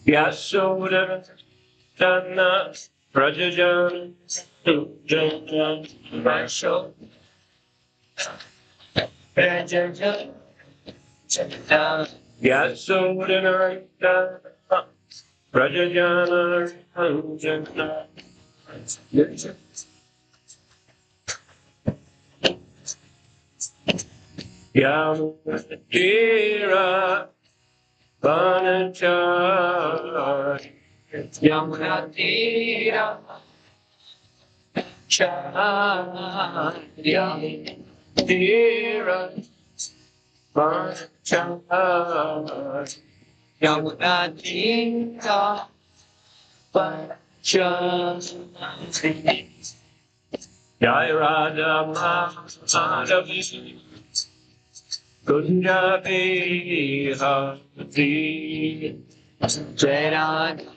Yasoda Tanna Prajajan Jñānam Vaso Prajajan Yasoda Tanna Prajajan Jñānam Yamunatīra Vanachari Yamunatīra Chari Tira Vanachari Yamunatīra Vanachari Jai Radha Madhavi Kunjabi Hari Jai Radha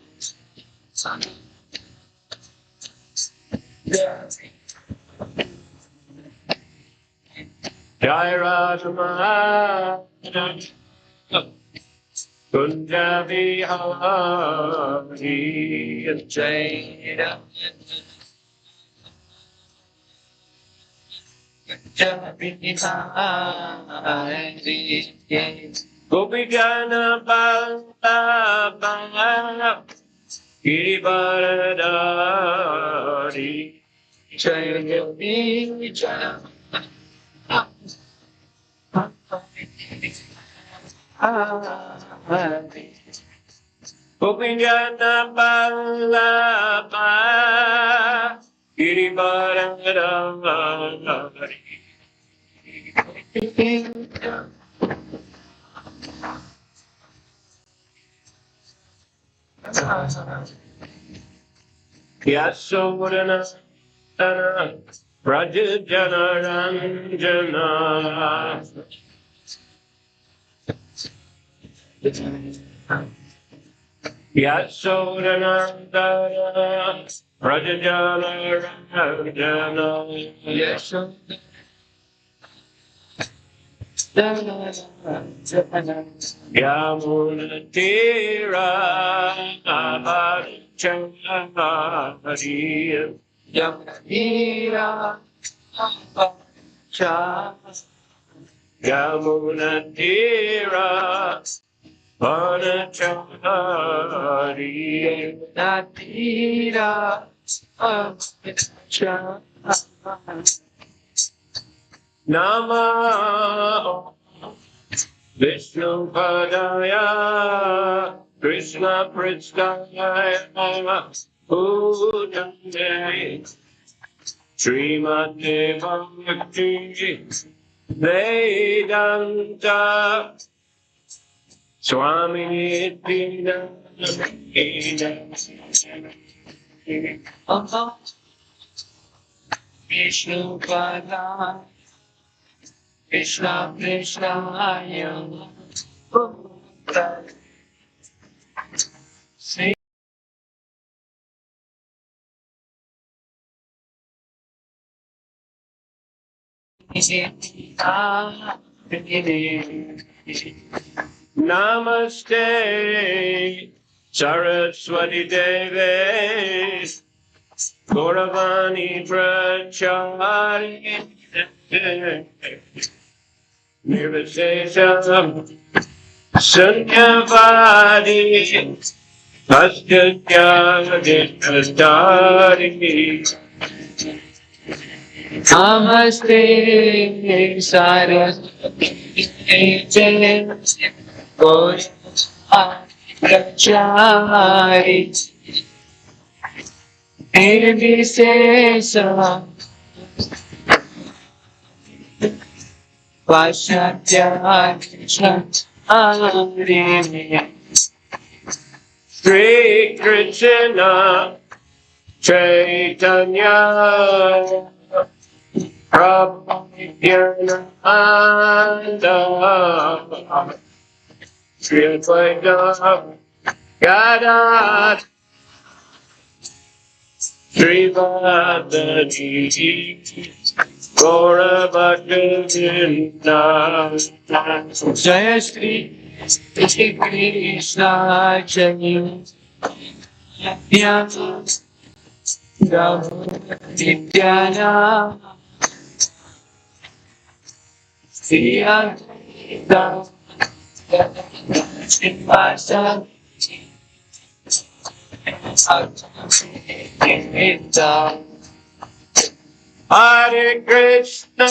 Jai Radha Madhavi Kunjabi Hari Jai Radha Gopijana Bala Girivaradari Jaya Vijaya Gopijana Bala Girivaradari Yasodana Rajajana Ranjana Yasodana Rajajana Ranjana Yamunatira Abhacchari Yamunatira Yamunatira Abhacchari Yamunatira Abhacchari Nama Vishnu Padaya Krishna Pristaya Bhutande Srimate Bhakti Vedanta Swami Nitya Vishnu Padaya Krishna Krishna Buddha Namaste Saraswati Deve Gauravani Prachari Nirvishesham Sunyavadi Astatyadikastari Namaste Saraswati Gauravani Nirvishesham Sri Krishna Chaitanya Prabhu Nityananda Shri Advaita Gadad Srivadani Gaura Bhaktivinoda Jaya Shri Krishna Chaitanya Nityananda svīyaṁ Hare Krishna,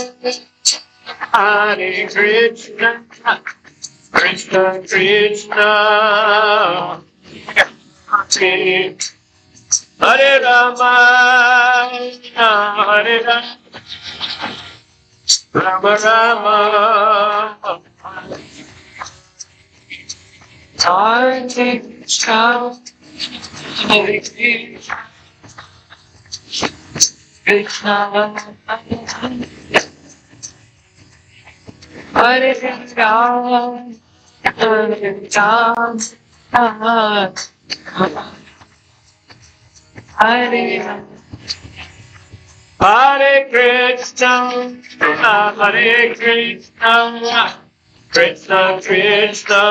Hare Krishna, Krishna Krishna, Hare Rama, Hare Rama, Rama Rama, Hare Krishna, Hare Krishna, Krishna, Hare Rama, Hare Rama, Hare Hare Krishna, Hare Krishna, Krishna Krishna,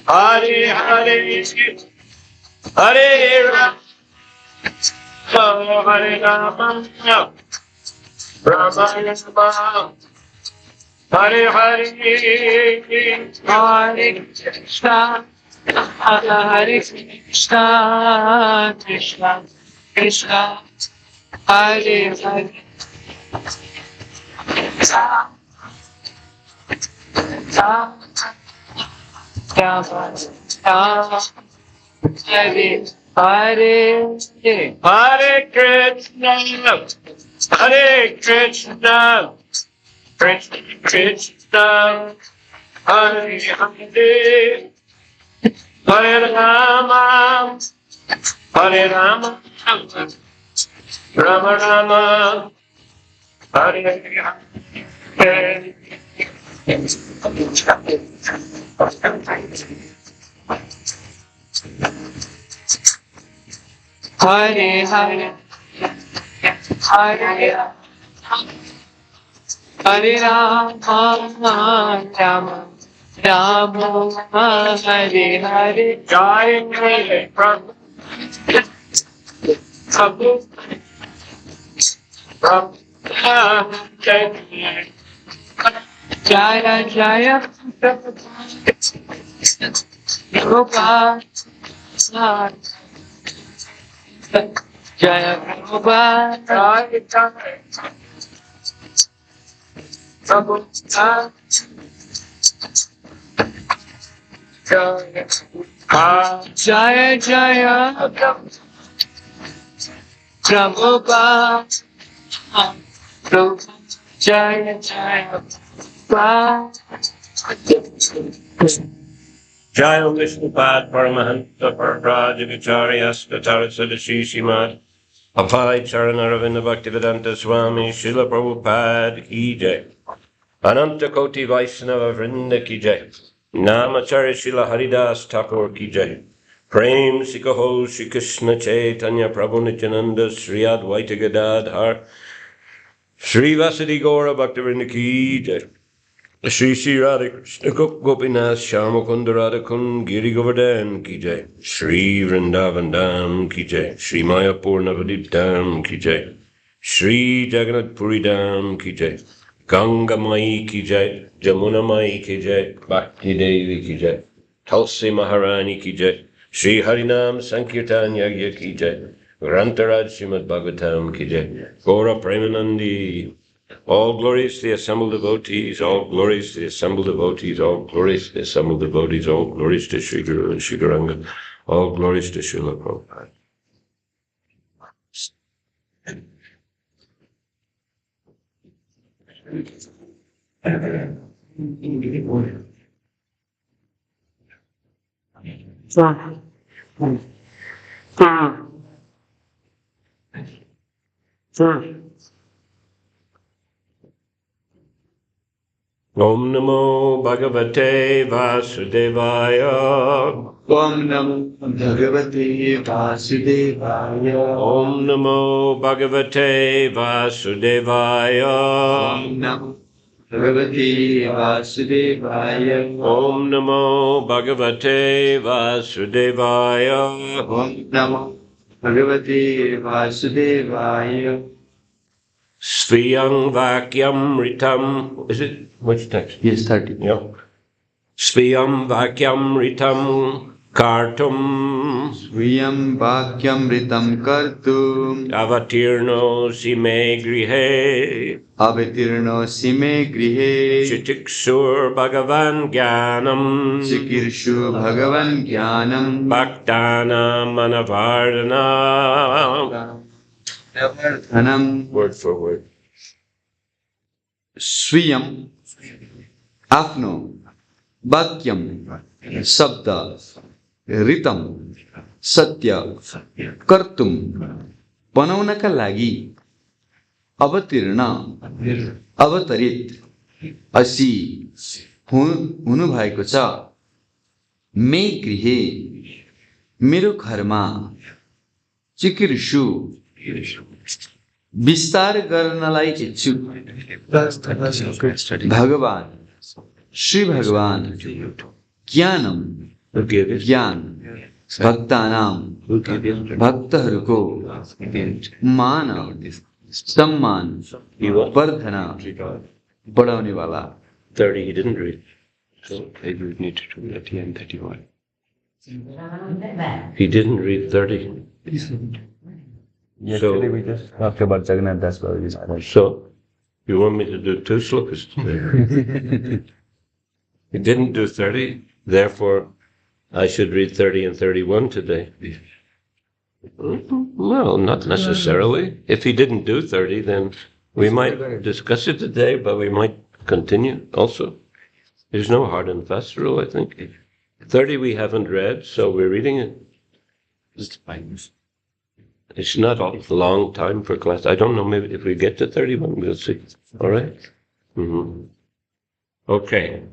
Hare Hare, Hare Rama, Hare Rama, Rama Rama, Hare Hare, Hare Krishna, Hare Krishna, Krishna Krishna, Hare Hare, Hare Krishna, Hare Krishna, Krishna Krishna, Hare Hare, Hare Rama, Hare Rama, Rama Rama, Hare Hare. Hare Hare, Hare Hare Rama, Rama Rama, Hare Hare. Jai Gṛhe Prabhu, Jaya Jaya Prabhupada, Jaya Prabhupada, Prabhupada, Jaya Jaya Prabhupada, Jaya Jaya Jaya Vishnupad Paramahansa Parajagacharya Statara Sadashi Srimad Apai Charanaravindra Bhaktivedanta Swami Srila Prabhupada Ki Jai Ananta Koti Vaisnava Vrinda Ki Jai Namacharya Srila Haridas Thakur Ki Jai Prem Sikaho Shri Krishna Chaitanya Prabhu Nityananda Sri Advaita Gadadhar Sri Vasadi Gaura Bhaktivinoda Ki Jai Shri Shri Radha Krishna Gopinath Shyamukunda Radha Kund Giri Govardhan Ki Jai Shri Vrindavan Dham Ki Jai Shri Mayapur Navadip Dham Ki Jai Shri Jagannath Puri Dham Ki Jai Ganga Mai Ki Jai Jamuna Mai Ki Jai Bhakti Devi Ki Jai Tulsi Maharani Ki Jai Shri Harinam Sankirtan Yagya Ki Jai Grantaraj Srimad Bhagavatam Ki Jai Gaura Premanandi. All glories to the assembled devotees, all glories to the assembled devotees, all glories to the assembled devotees, all glories to Sri Guru and Sri Gauranga, all glories to Srila Prabhupada. Om Namo Bhagavate Vasudevaya. Om Namo Bhagavate Vasudevaya. Om Namo Bhagavate Vasudevaya. Om Namo Bhagavate Vasudevaya. Om Namo Bhagavate Vasudevaya. Om Namo Bhagavate Vasudevaya. Svīyaṁ vākyam ṛtaṁ. Is it? Which text? Yes, 30. Yeah. Svīyaṁ vākyam ṛtaṁ kartum. Svīyam vākyam ṛtam kartum. Avatīrṇo me gṛhe. Avatīrṇo me gṛhe. Cikīrṣur bhagavān jñānam. Cikīrṣur bhagavān jñānam. Bhaktānām māna-vardhanaḥ. ṛtam. Word for word. svīyam आफ्नो vākyam शब्द ṛtam सत्य kartum बनाउनका लागि avatīrṇ अवतरित असि हुनु भएको छ मे गृहे मेरो घरमा cikīrṣur विस्तार गर्नलाई इच्छुक भगवान श्री भगवान ज्ञानम ज्ञान bhaktānāṁ भक्तहरूको मान सम्मान वर्धना बढाउने वाला 30 he didn't read. So maybe we need to do at the end 31. He didn't read 30. Yesterday we just talked about Jagannath Das Babaji's Maharaj. So you want me to do 2 slokas today? He didn't do 30, therefore I should read 30 and 31 today. Well, not necessarily. If he didn't do 30, then we might discuss it today, but we might continue also. There's no hard and fast rule, I think. 30 we haven't read, so we're reading it. It's not a long time for class. I don't know, maybe if we get to 31, we'll see. All right? Okay.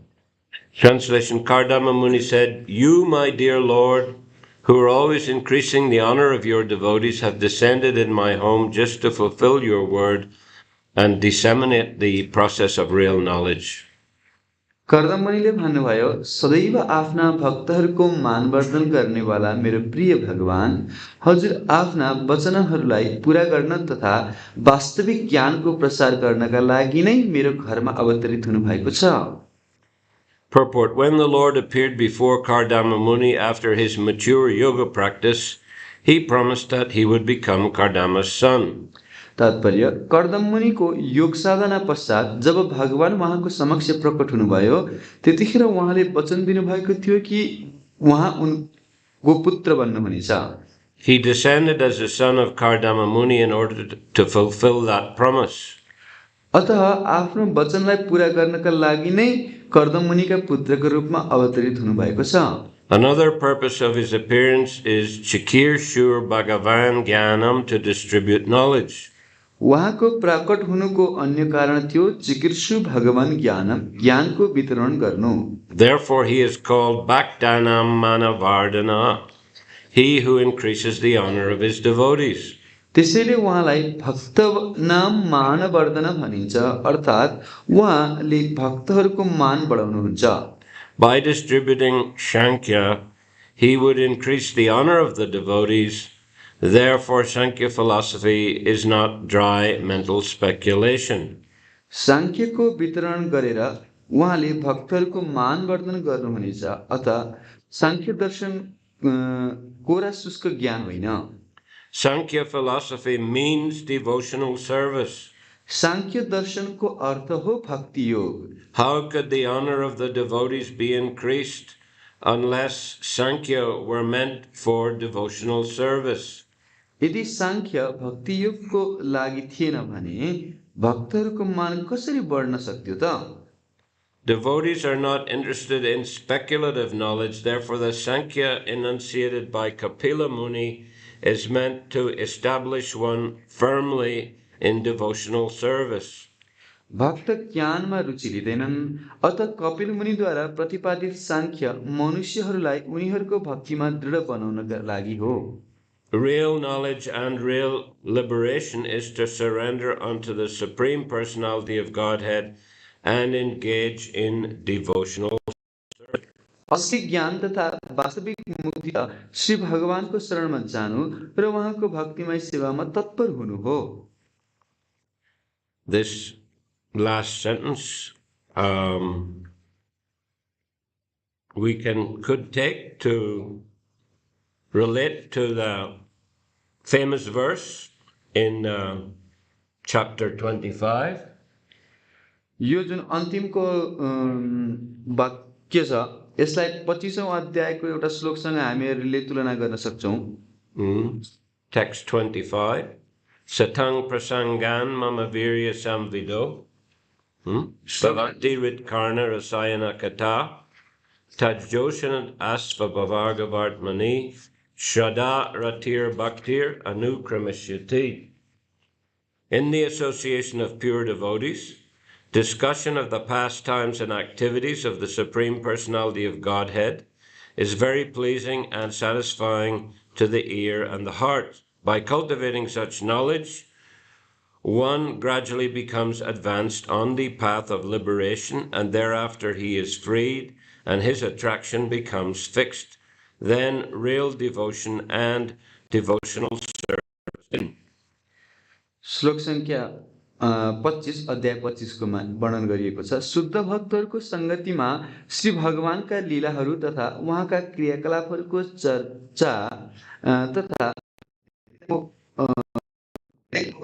Translation. Kardama Muni said, "You, my dear Lord, who are always increasing the honor of your devotees, have descended in my home just to fulfill your word and disseminate the process of real knowledge." Kardam मुनिले भन्नुभयो, सदैव आफ्ना भक्तहरूको मानवर्धन गर्नेवाला मेरो प्रिय भगवान, हजुर आफ्ना वचनहरूलाई पूरा गर्न तथा वास्तविक ज्ञानको प्रसार गर्नका लागि नै मेरो घरमा अवतरित हुनुभएको छ। Purport. When the Lord appeared before Kardama Muni after his mature yoga practice, he promised that he would become Kardama's son. तात्पर्य, कर्दम मुनिको योग साधना पश्चात जब भगवान उहाँको समक्ष प्रकट हुनुभयो, त्यतिखेर उहाँले वचन दिनुभएको थियो कि उहाँ उनको पुत्र बन्नुहुनेछ। He descended as the son of Kardama Muni in order to fulfill that promise. अतः आफ्नो वचनलाई पूरा गर्नका लागि नै कर्दम मुनिका पुत्रको रूपमा अवतरित हुनुभएको छ। Another purpose of his appearance is cikīrṣur bhagavān jñānam, to distribute knowledge. उहाँको प्रकट हुनुको अन्य कारण थियो cikīrṣur भगवान ज्ञानको वितरण गर्नु। Therefore he is called bhaktānāṁ māna-vardhanaḥ, he who increases the honor of his devotees. त्यसैले उहाँलाई भक्तनाम māna-vardhanaḥ भनिन्छ, अर्थात् उहाँले भक्तहरूको मान बढाउनुहुन्छ। By distributing Sankhya, he would increase the honor of the devotees. Therefore, Sankhya philosophy is not dry mental speculation. सांख्यको वितरण गरेर उहाँले भक्तहरूको मान वर्धन गर्नुहुनेछ, अतः सांख्य दर्शन कोरा शुष्क ज्ञान होइन। Sankhya philosophy means devotional service. सांख्य दर्शनको अर्थ हो भक्ति योग। How could the honor of the devotees be increased unless Sankhya were meant for devotional service? यदि सांख्य भक्ति योगको लागि थिएन भने भक्तहरूको मान कसरी बढ्न सक्थ्यो त? Devotees are not interested in speculative knowledge, therefore the Sankhya enunciated by Kapila Muni is meant to establish one firmly in devotional service. भक्त ज्ञानमा रुचि लिँदैनन्। अत कपिल मुनिद्वारा प्रतिपादित सांख्य मनुष्यहरूलाई उनीहरूको भक्तिमा दृढ बनाउनका लागि हो। Real knowledge and real liberation is to surrender unto the Supreme Personality of Godhead and engage in devotional. असली ज्ञान तथा वास्तविक मुक्ति श्री भगवानको शरणमा जानु र उहाँको भक्तिमय सेवामा तत्पर हुनु हो। This last sentence we could take to relate to the famous verse in chapter 25. यो जुन अन्तिमको वाक्य छ यसलाई 25औं अध्यायको एउटा श्लोकसँग हामीहरूले तुलना गर्न सक्छौं। Text 25. Satang prasangan mama virya samvido bhavati ṛtkarna rasayana kata tajjoshanat asva bhavargavartmani shraddha ratir bhaktir anukramishyati. In the association of pure devotees, discussion of the pastimes and activities of the Supreme Personality of Godhead is very pleasing and satisfying to the ear and the heart. By cultivating such knowledge, one gradually becomes advanced on the path of liberation, and thereafter he is freed and his attraction becomes fixed. Then real devotion and devotional service. श्लोक संख्या 25 अध्याय 25 को वर्णन गरिएको छ। शुद्ध भक्तहरूको संगतिमा श्री भगवानका लीलाहरू तथा उहाँका क्रियाकलापहरूको चर्चा तथा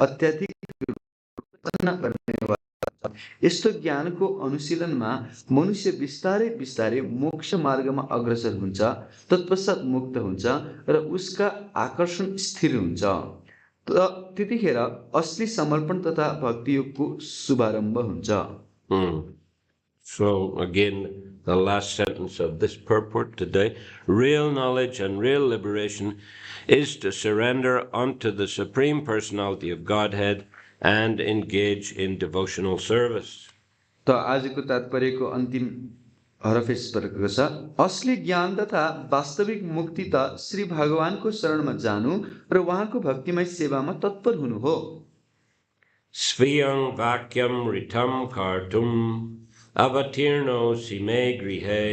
अत्याधिक यस्तो ज्ञानको अनुशीलनमा मनुष्य बिस्तारै बिस्तारै मोक्ष मार्गमा अग्रसर हुन्छ, तत्पश्चात मुक्त हुन्छ र उसका आकर्षण स्थिर हुन्छ। त्यतिखेर असली समर्पण तथा भक्ति योगको शुभारम्भ हुन्छ। So again, the last sentence of this purport today: real knowledge and real liberation is to surrender unto the Supreme Personality of Godhead and engage in devotional service. त आजको तात्पर्यको अन्तिम हरफ यस प्रकारको छ। असली ज्ञान तथा वास्तविक मुक्ति त श्री भगवानको शरणमा जानु र उहाँको भक्तिमय सेवामा तत्पर हुनु हो। svīyaṁ vākyam ṛtaṁ kartum avatīrṇo sime gṛhe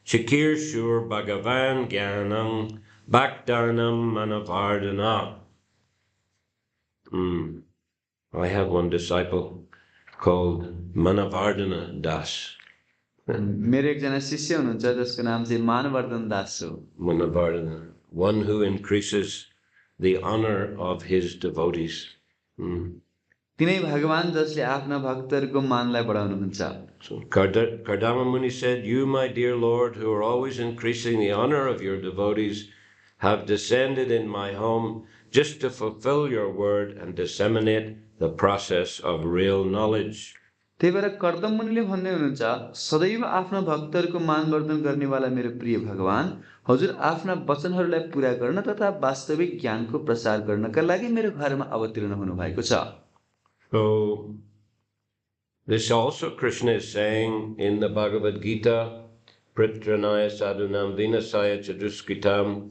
cikīrṣur bhagavān jñānaṁ bhaktānām māna-vardhanaḥ. I have one disciple called māna-vardhanaḥ Das. मेरो एकजना शिष्य हुनुहुन्छ जसको नाम चाहिँ māna-vardhanaḥ दास हो। Māna-vardhanaḥ, one who increases the honor of his devotees. तिनै भगवान जसले आफ्ना भक्तहरूको मानलाई बढाउनुहुन्छ। So Kardama Muni said, "You, my dear Lord, who are always increasing the honor of your devotees, have descended in my home just to fulfill your word and disseminate the process of real knowledge." त्यही भएर कर्दम मुनिले भन्दै हुनुहुन्छ, सदैव आफ्ना भक्तहरूको मानवर्धन गर्नेवाला मेरो प्रिय भगवान, हजुर आफ्ना वचनहरूलाई पूरा गर्न तथा वास्तविक ज्ञानको प्रसार गर्नका लागि मेरो घरमा अवतीर्ण हुनुभएको छ। So this also Krishna is saying in the Bhagavad Gita, "Pritranaya sadhunam vinasaya chaduskritam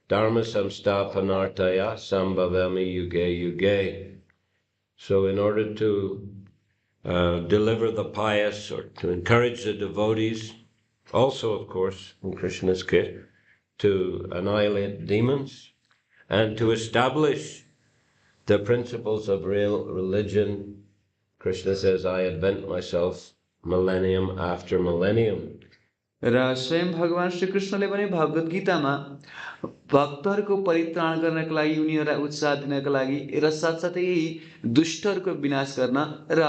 dharma samsthapanartaya sambhavami yuge yuge." So in order to deliver the pious or to encourage the devotees, also of course in Krishna's case, to annihilate demons and to establish the principles of real religion, Krishna says, "I invent myself millennium after millennium." र स्वयं भगवान श्री कृष्णले पनि भगवत गीतामा भक्तहरूको परित्राण गर्नका लागि, उनीहरूलाई उत्साह दिनका लागि र साथसाथै दुष्टहरूको विनाश गर्न र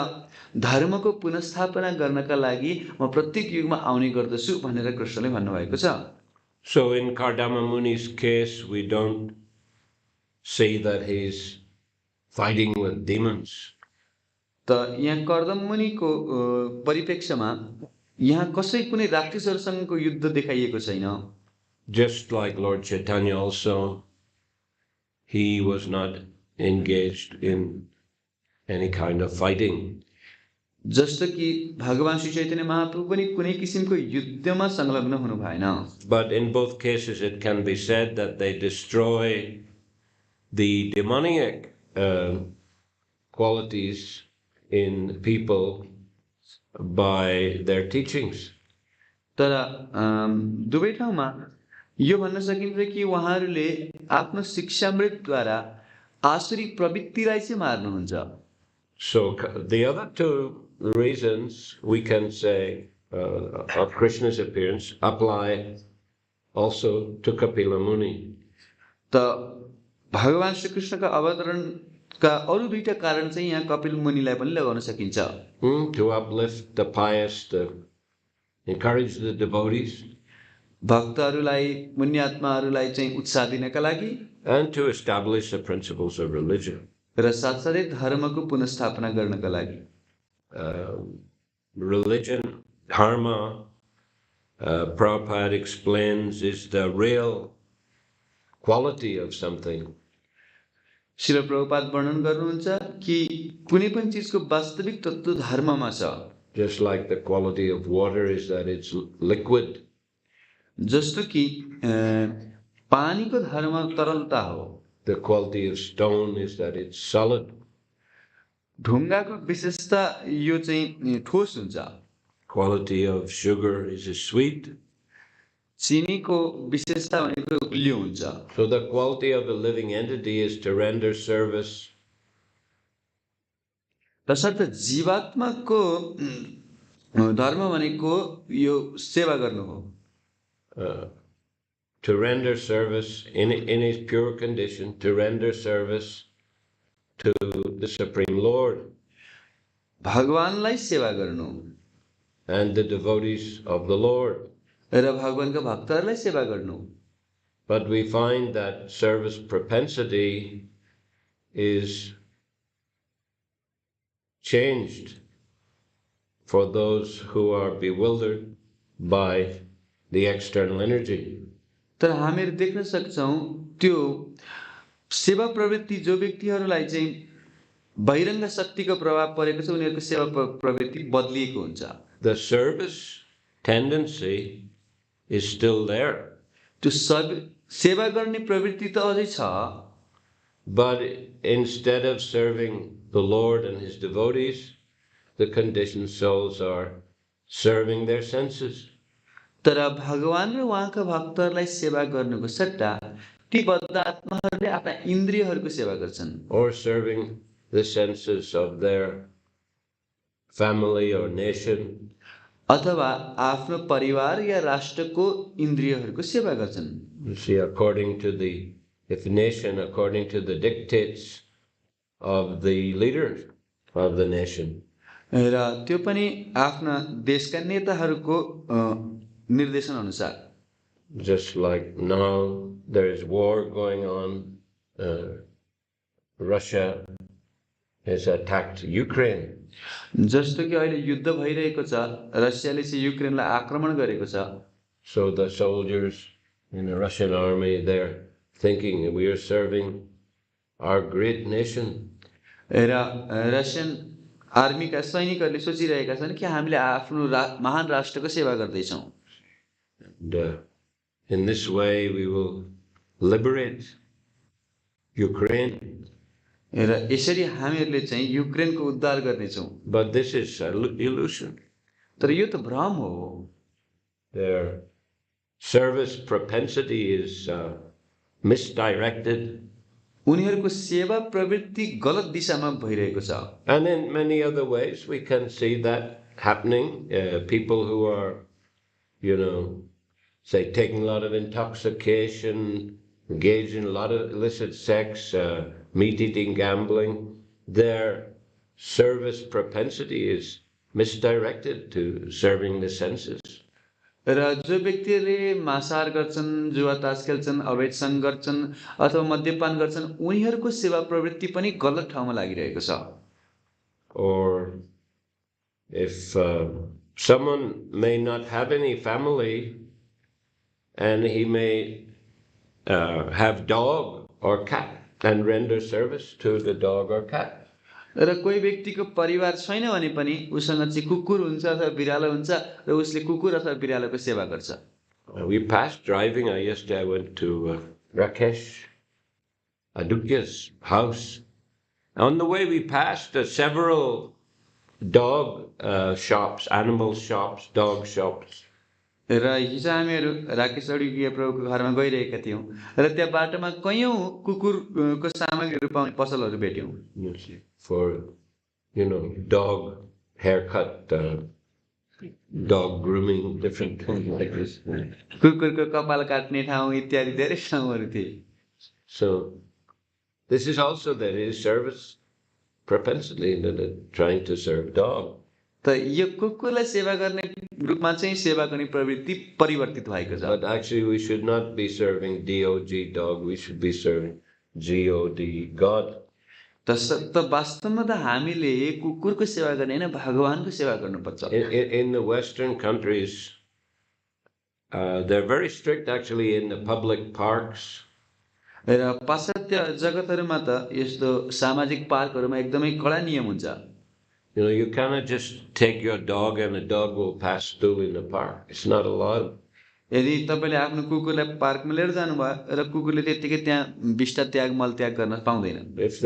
धर्मको पुनर्स्थापना गर्नका लागि म प्रत्येक युगमा आउने गर्दछु भनेर कृष्णले भन्नुभएको छ। So in Kardama Muni's case, we don't say that he's fighting with demons. त यहाँ कर्दम मुनिको परिप्रेक्ष्यमा यहाँ कसै कुनै राक्षसहरूसँगको युद्ध देखाइएको छैन। Just like Lord Chaitanya also, he was not engaged in any kind of fighting. जस्तो कि भगवान श्री चैतन्य महाप्रभु पनि कुनै किसिमको युद्धमा संलग्न हुनु भएन। But in both cases it can be said that they destroy the demoniac qualities in people by their teachings. तर दुवै ठाउँमा यो भन्न सकिन्छ कि उहाँहरूले आफ्नो शिक्षामृतद्वारा आसुरी प्रवृत्तिलाई चाहिँ मार्नुहुन्छ। So the other two reasons we can say of Krishna's appearance apply also to Kapila Muni. त भगवान श्री कृष्णका अवतरणका अरु दुईटा कारण चाहिँ यहाँ कपिल मुनिलाई पनि लगाउन सकिन्छ। To uplift the pious, to encourage the devotees, भक्तहरूलाई पुण्यात्माहरूलाई चाहिँ उत्साह दिनका लागि and to establish the principles of religion. र साथसाथै धर्मको पुनर्स्थापना गर्नका लागि। Religion, dharma, Prabhupada explains, is the real quality of something. Srila Prabhupada वर्णन गर्नुहुन्छ कि कुनै पनि चीजको वास्तविक तत्त्व धर्ममा छ। Just like the quality of water is that it's liquid. जस्तो कि पानीको धर्म तरलता हो। The quality of stone is that it's solid. ढुङ्गाको विशेषता यो चाहिँ ठोस हुन्छ। Quality of sugar is sweet. चिनीको विशेषता भनेको गुलियो हुन्छ। So the quality of a living entity is to render service. तसर्थ जीवात्माको धर्म भनेको यो सेवा गर्नु हो। To render service in his pure condition, to render service to the Supreme Lord भगवानलाई सेवा गर्नु and the devotees of the Lord. र भगवानका भक्तहरूलाई सेवा गर्नु। But we find that service propensity is changed for those who are bewildered by the external energy. तर हामीहरू देख्न सक्छौं त्यो सेवा प्रवृत्ति जो व्यक्तिहरूलाई चाहिँ बहिरङ्ग शक्तिको प्रभाव परेको छ उनीहरूको सेवा प्रवृत्ति बदलिएको हुन्छ। The service tendency is still there. त्यो सेवा गर्ने प्रवृत्ति त अझै छ। But instead of serving the Lord and his devotees, the conditioned souls are serving their senses. तर भगवान र उहाँका भक्तहरूलाई सेवा गर्नुको सट्टा ती बद्ध आत्माहरूले आफ्ना इन्द्रियहरूको सेवा गर्छन्। Or serving the senses of their family or nation. अथवा आफ्नो परिवार या राष्ट्रको इन्द्रियहरूको सेवा गर्छन्। You see, according to the dictates of the leaders of the nation. र त्यो पनि आफ्ना देशका नेताहरूको निर्देशन अनुसार। Just like now there is war going on, Russia has attacked Ukraine. जस्तो कि अहिले युद्ध भइरहेको छ, रसियाले चाहिँ युक्रेनलाई आक्रमण गरेको छ। So the soldiers in the Russian army, they're thinking we are serving our great nation. र रसियन आर्मीका सैनिकहरूले सोचिरहेका छन् कि हामीले आफ्नो महान राष्ट्रको सेवा गर्दैछौँ। And in this way we will liberate Ukraine. र यसरी हामीहरूले चाहिँ युक्रेनको उद्धार गर्नेछौँ। But this is an illusion. तर यो त भ्रम हो। Their service propensity is misdirected. उनीहरूको सेवा प्रवृत्ति गलत दिशामा भइरहेको छ। And in many other ways we can see that happening. People who are, say taking a lot of intoxication, engaged in a lot of illicit sex, meat-eating, gambling, their service propensity is misdirected to serving the senses. र जो व्यक्तिहरूले मांसाहार गर्छन्, जुवातास खेल्छन्, अवैध सङ्ग गर्छन् अथवा मद्यपान गर्छन् उनीहरूको सेवा प्रवृत्ति पनि गलत ठाउँमा लागिरहेको छ। Or if someone may not have any family and he may have dog or cat and render service to the dog or cat. र कोही व्यक्तिको परिवार छैन भने पनि उसँग चाहिँ कुकुर हुन्छ अथवा बिरालो हुन्छ र उसले कुकुर अथवा बिरालोको सेवा गर्छ। We passed driving. Yesterday I went to Rakesh Adukya's house. On the way we passed several dog shops, animal shops, dog shops. र हिजो हामीहरू राकेश अडिगिया प्रभुको घरमा गइरहेका थियौँ र त्यहाँ बाटोमा कयौं कुकुरको सामग्रीहरू पाउने पसलहरू भेट्यौँ। For, dog haircut, dog grooming, different things like this. कुकुरको कपाल काट्ने ठाउँ इत्यादि धेरै ठाउँहरू थिए। So this is also there is service propensity trying to serve dog. त यो कुकुरलाई सेवा गर्ने रूपमा चाहिँ सेवा गर्ने प्रवृत्ति परिवर्तित भएको छ। But actually we should not be serving DOG dog, we should be serving God, God. त वास्तवमा त हामीले कुकुरको सेवा गर्ने हैन भगवानको सेवा गर्नुपर्छ। In the Western countries, they're very strict actually in the public parks. र पाश्चात्य जगतहरुमा त यस्तो सामाजिक पार्कहरुमा एकदमै कडा नियम हुन्छ। You cannot just take your dog and the dog will pass through in the park. It's not allowed. यदि तपाईले आफ्नो कुकुरलाई पार्कमा लिएर जानुभयो र कुकुरले त्यतिकै त्यहाँ विष्टा त्याग मल त्याग गर्न पाउँदैन। If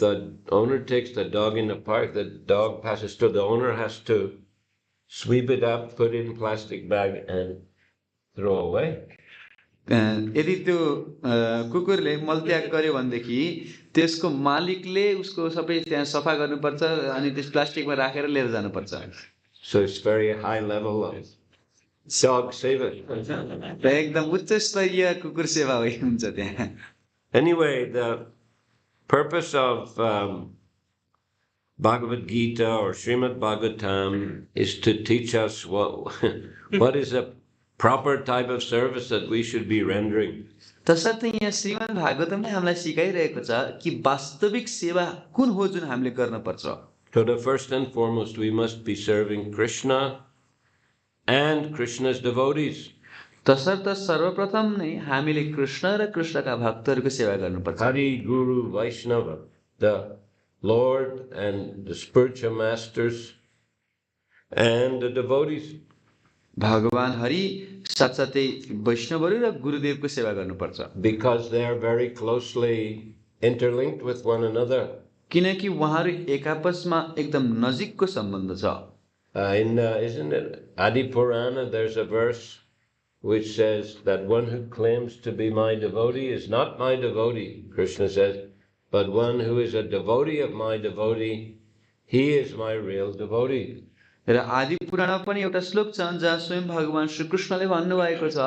the owner takes the dog in the park, the dog passes through, the owner has to sweep it up, put it in plastic bag and throw away. यदि त्यो कुकुरले मलत्याग गर्यो भनेदेखि त्यसको मालिकले उसको सबै त्यहाँ सफा गर्नुपर्छ अनि त्यस प्लास्टिकमा राखेर लिएर जानुपर्छ। So it's very high level of dog seva. एकदम उच्च स्तरीय कुकुर सेवा हुन्छ त्यहाँ। Anyway, the purpose of Bhagavad Gita or Srimad Bhagavatam is to teach us what is a proper type of service that we should be rendering. तसर्थ यहाँ श्रीमद् भागवतमले हामीलाई सिकाइरहेको छ कि वास्तविक सेवा कुन हो जुन हामीले गर्न पर्छ। So the first and foremost we must be serving Krishna and Krishna's devotees. तसर्थ सर्वप्रथम नै हामीले कृष्ण र कृष्णका भक्तहरूको सेवा गर्नुपर्छ। Hari Guru Vaishnava, the Lord and the spiritual masters and the devotees. भगवान हरि साथसाथै वैष्णवहरू र गुरुदेवको सेवा गर्नुपर्छ। Because they are very closely interlinked with one another. किनकि उहाँहरू एक आपसमा एकदम नजिकको सम्बन्ध छ। Isn't it Adi Purana, there's a verse which says that one who claims to be my devotee is not my devotee, Krishna says, but one who is a devotee of my devotee, he is my real devotee. र आदि पुराणमा पनि एउटा श्लोक छ जहाँ स्वयं भगवान श्री कृष्णले भन्नुभएको छ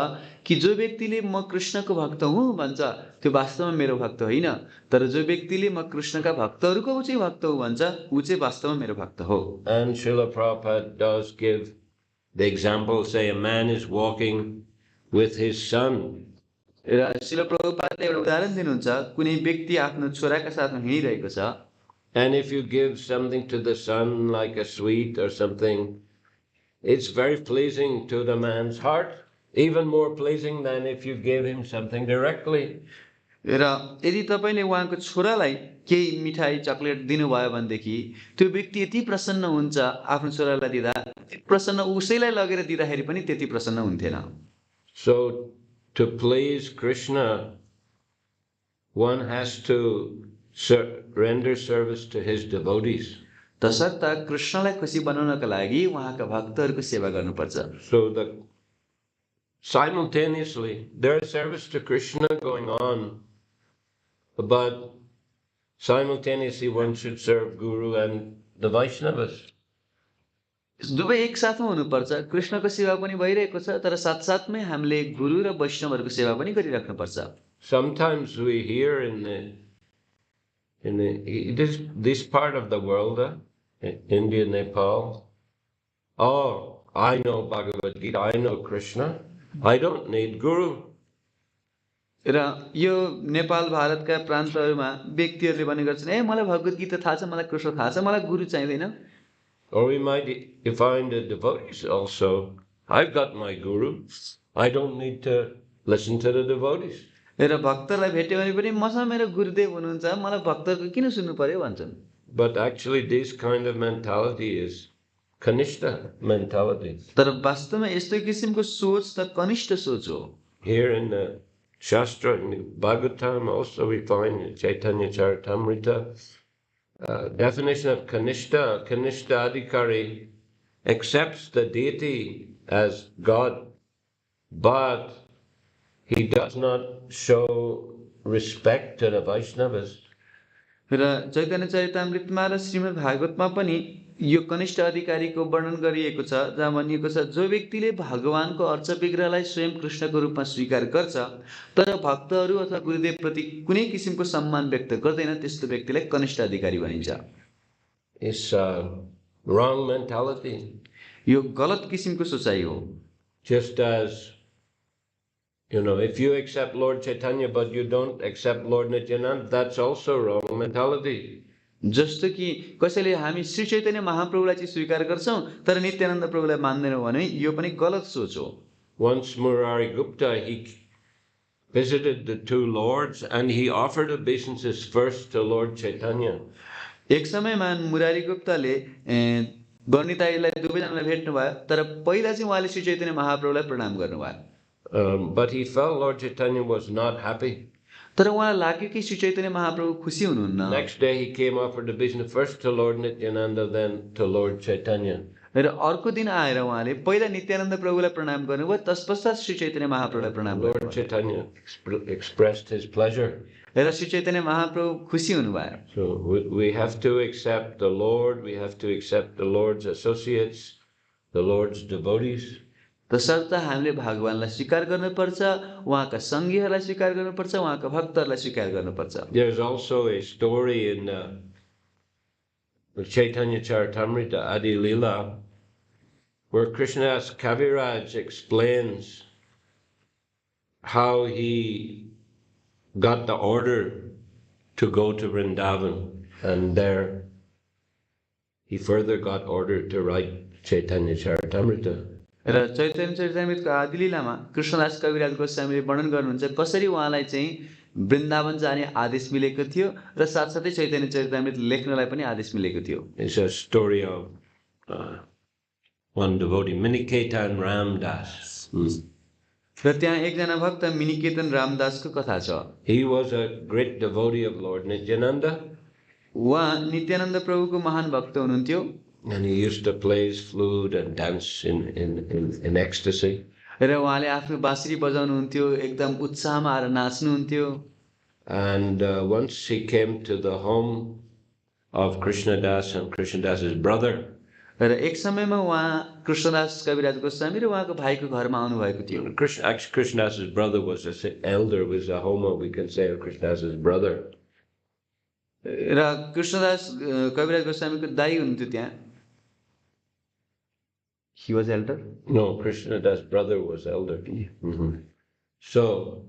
कि जो व्यक्तिले म कृष्णको भक्त हुँ भन्छ त्यो वास्तवमा मेरो भक्त होइन, तर जो व्यक्तिले म कृष्णका भक्तहरूको चाहिँ भक्त हुँ भन्छ ऊ चाहिँ वास्तवमा मेरो भक्त हो। And Srila Prabhupada does give the example, say a man is walking with his son. र श्रील प्रभुपादले एउटा उदाहरण दिनुहुन्छ, कुनै व्यक्ति आफ्नो छोराका साथमा हिँडिरहेको छ। And if you give something to the son, like a sweet or something, it's very pleasing to the man's heart, even more pleasing than if you gave him something directly. र यदि तपाईले उहाँको छोरालाई केही मिठाई चकलेट दिनुभयो भनेदेखि त्यो व्यक्ति यति प्रसन्न हुन्छ आफ्नो छोरालाई दिँदा, प्रसन्न उसैलाई लगेर दिँदाखेरि पनि त्यति प्रसन्न हुन्थेन। So to please Krishna, one has to render service to his devotees. तसर्थ कृष्णलाई खुसी बनाउनका लागि उहाँका भक्तहरूको सेवा गर्नुपर्छ। So simultaneously there is service to Krishna going on, but simultaneously one should serve Guru and the Vaishnavas. दुवै एक साथमा हुनुपर्छ, कृष्णको सेवा पनि भइरहेको छ तर साथसाथमै हामीले गुरु र वैष्णवहरूको सेवा पनि गरिराख्नुपर्छ। Sometimes we hear in this part of the world, India, Nepal, oh, I know Bhagavad Gita, I know Krishna, I don't need Guru. र यो नेपाल भारतका प्रान्तहरुमा व्यक्तिहरूले भन्ने गर्छन्, ए मलाई भगवत गीता थाहा छ, मलाई कृष्ण थाहा छ, मलाई गुरु चाहिँदैन। Or we might find the devotees also, I've got my Guru, I don't need to listen to the devotees. र भक्तलाई भेट्यो भने पनि मसँग मेरो गुरुदेव हुनुहुन्छ, मलाई भक्तको किन सुन्नु पर्यो भन्छन्। But actually this kind of mentality is kanishta mentality. तर वास्तवमा यस्तो किसिमको सोच त कनिष्ठ सोच हो. Here in the Shastra, in the Bhagavatam, also we find in Chaitanya Charitamrita, definition of kanishta. Kanishta adhikari accepts the deity as God, but he does not show respect to the Vaishnavas. र चैतन्य चरितामृतमा र श्रीमद् भागवतमा पनि यो कनिष्ठ अधिकारीको वर्णन गरिएको छ, जहाँ भनिएको छ जो व्यक्तिले भगवानको अर्च विग्रहलाई स्वयं कृष्णको रूपमा स्वीकार गर्छ तर भक्तहरू अथवा गुरुदेव प्रति कुनै किसिमको सम्मान व्यक्त गर्दैन त्यस्तो व्यक्तिलाई कनिष्ठ अधिकारी भनिन्छ. It's a wrong mentality. यो गलत किसिमको सोचाइ हो. Just as, if you accept Lord Chaitanya but you don't accept Lord Nityananda, that's also wrong mentality. जस्तो कि कसैले हामी श्री चैतन्य महाप्रभुलाई चाहिँ स्वीकार गर्छौं तर नित्यानन्द प्रभुलाई मान्दैनौं भने यो पनि गलत सोच हो. Once Murari Gupta, he visited the two lords and he offered obeisances first to Lord Chaitanya. एक समयमा मुरारी गुप्ताले गणिताईलाई दुवैजनालाई भेट्नु भयो तर पहिला चाहिँ उहाँले श्री चैतन्य महाप्रभुलाई प्रणाम गर्नुभयो. But he felt Lord Chaitanya was not happy. तर उहाँलाई लाग्यो कि श्री चैतन्य महाप्रभु खुसी हुनुहुन्न. Next day he came offered obeisance first to Lord Nityananda, then to Lord Chaitanya. र अर्को दिन आएर उहाँले पहिला नित्यानन्द प्रभुलाई प्रणाम गर्नुभयो तत्पश्चात श्री चैतन्य महाप्रभुलाई प्रणाम गर्नुभयो. Lord Chaitanya expressed his pleasure. र श्री चैतन्य महाप्रभु खुसी हुनुभयो. So we have to accept the Lord, we have to accept the Lord's associates, the Lord's devotees. तसर्थ हामीले भगवानलाई स्वीकार गर्नुपर्छ, उहाँका सङ्गीहरूलाई स्वीकार गर्नुपर्छ, उहाँका भक्तहरूलाई स्वीकार गर्नुपर्छ. There's also a story in the Chaitanya Charitamrita Adi Leela where Krishnadas Kaviraj explains how he got the order to go to Vrindavan, and there he further got order to write Chaitanya Charitamrita. र चैतन्य चरितामृतको आदि लीलामा कृष्णदास कविराज गोस्वामीले वर्णन गर्नुहुन्छ कसरी उहाँलाई चाहिँ वृन्दावन जाने आदेश मिलेको थियो र साथसाथै चैतन्य चरितामृत लेख्नलाई पनि आदेश मिलेको थियो. It's a story of one devotee, Miniketan Ramdas. र त्यहाँ एकजना भक्त मिनिकेतन रामदासको कथा छ. He was a great devotee of Lord Nityananda. उहाँ नित्यानन्द प्रभुको महान भक्त हुनुहुन्थ्यो. And he used to play his flute and dance in ecstasy. र उहाँले आफ्नो बाँसुरी बजाउनुहुन्थ्यो, एकदम उत्साहमा आएर नाच्नुहुन्थ्यो. And once he came to the home of Krishnadas and Krishnadas's brother. र एक समयमा उहाँ कृष्णदास कविराज गोस्वामी र उहाँको भाइको घरमा आउनु भएको थियो. Krishnadas's brother was an elder, was a homo, we can say, of Krishnadas's brother. र कृष्णदास कविराज गोस्वामीको दाइ हुनुहुन्थ्यो त्यहाँ. He was elder? No, Krishnadas' brother was elder. Mm-hmm. So,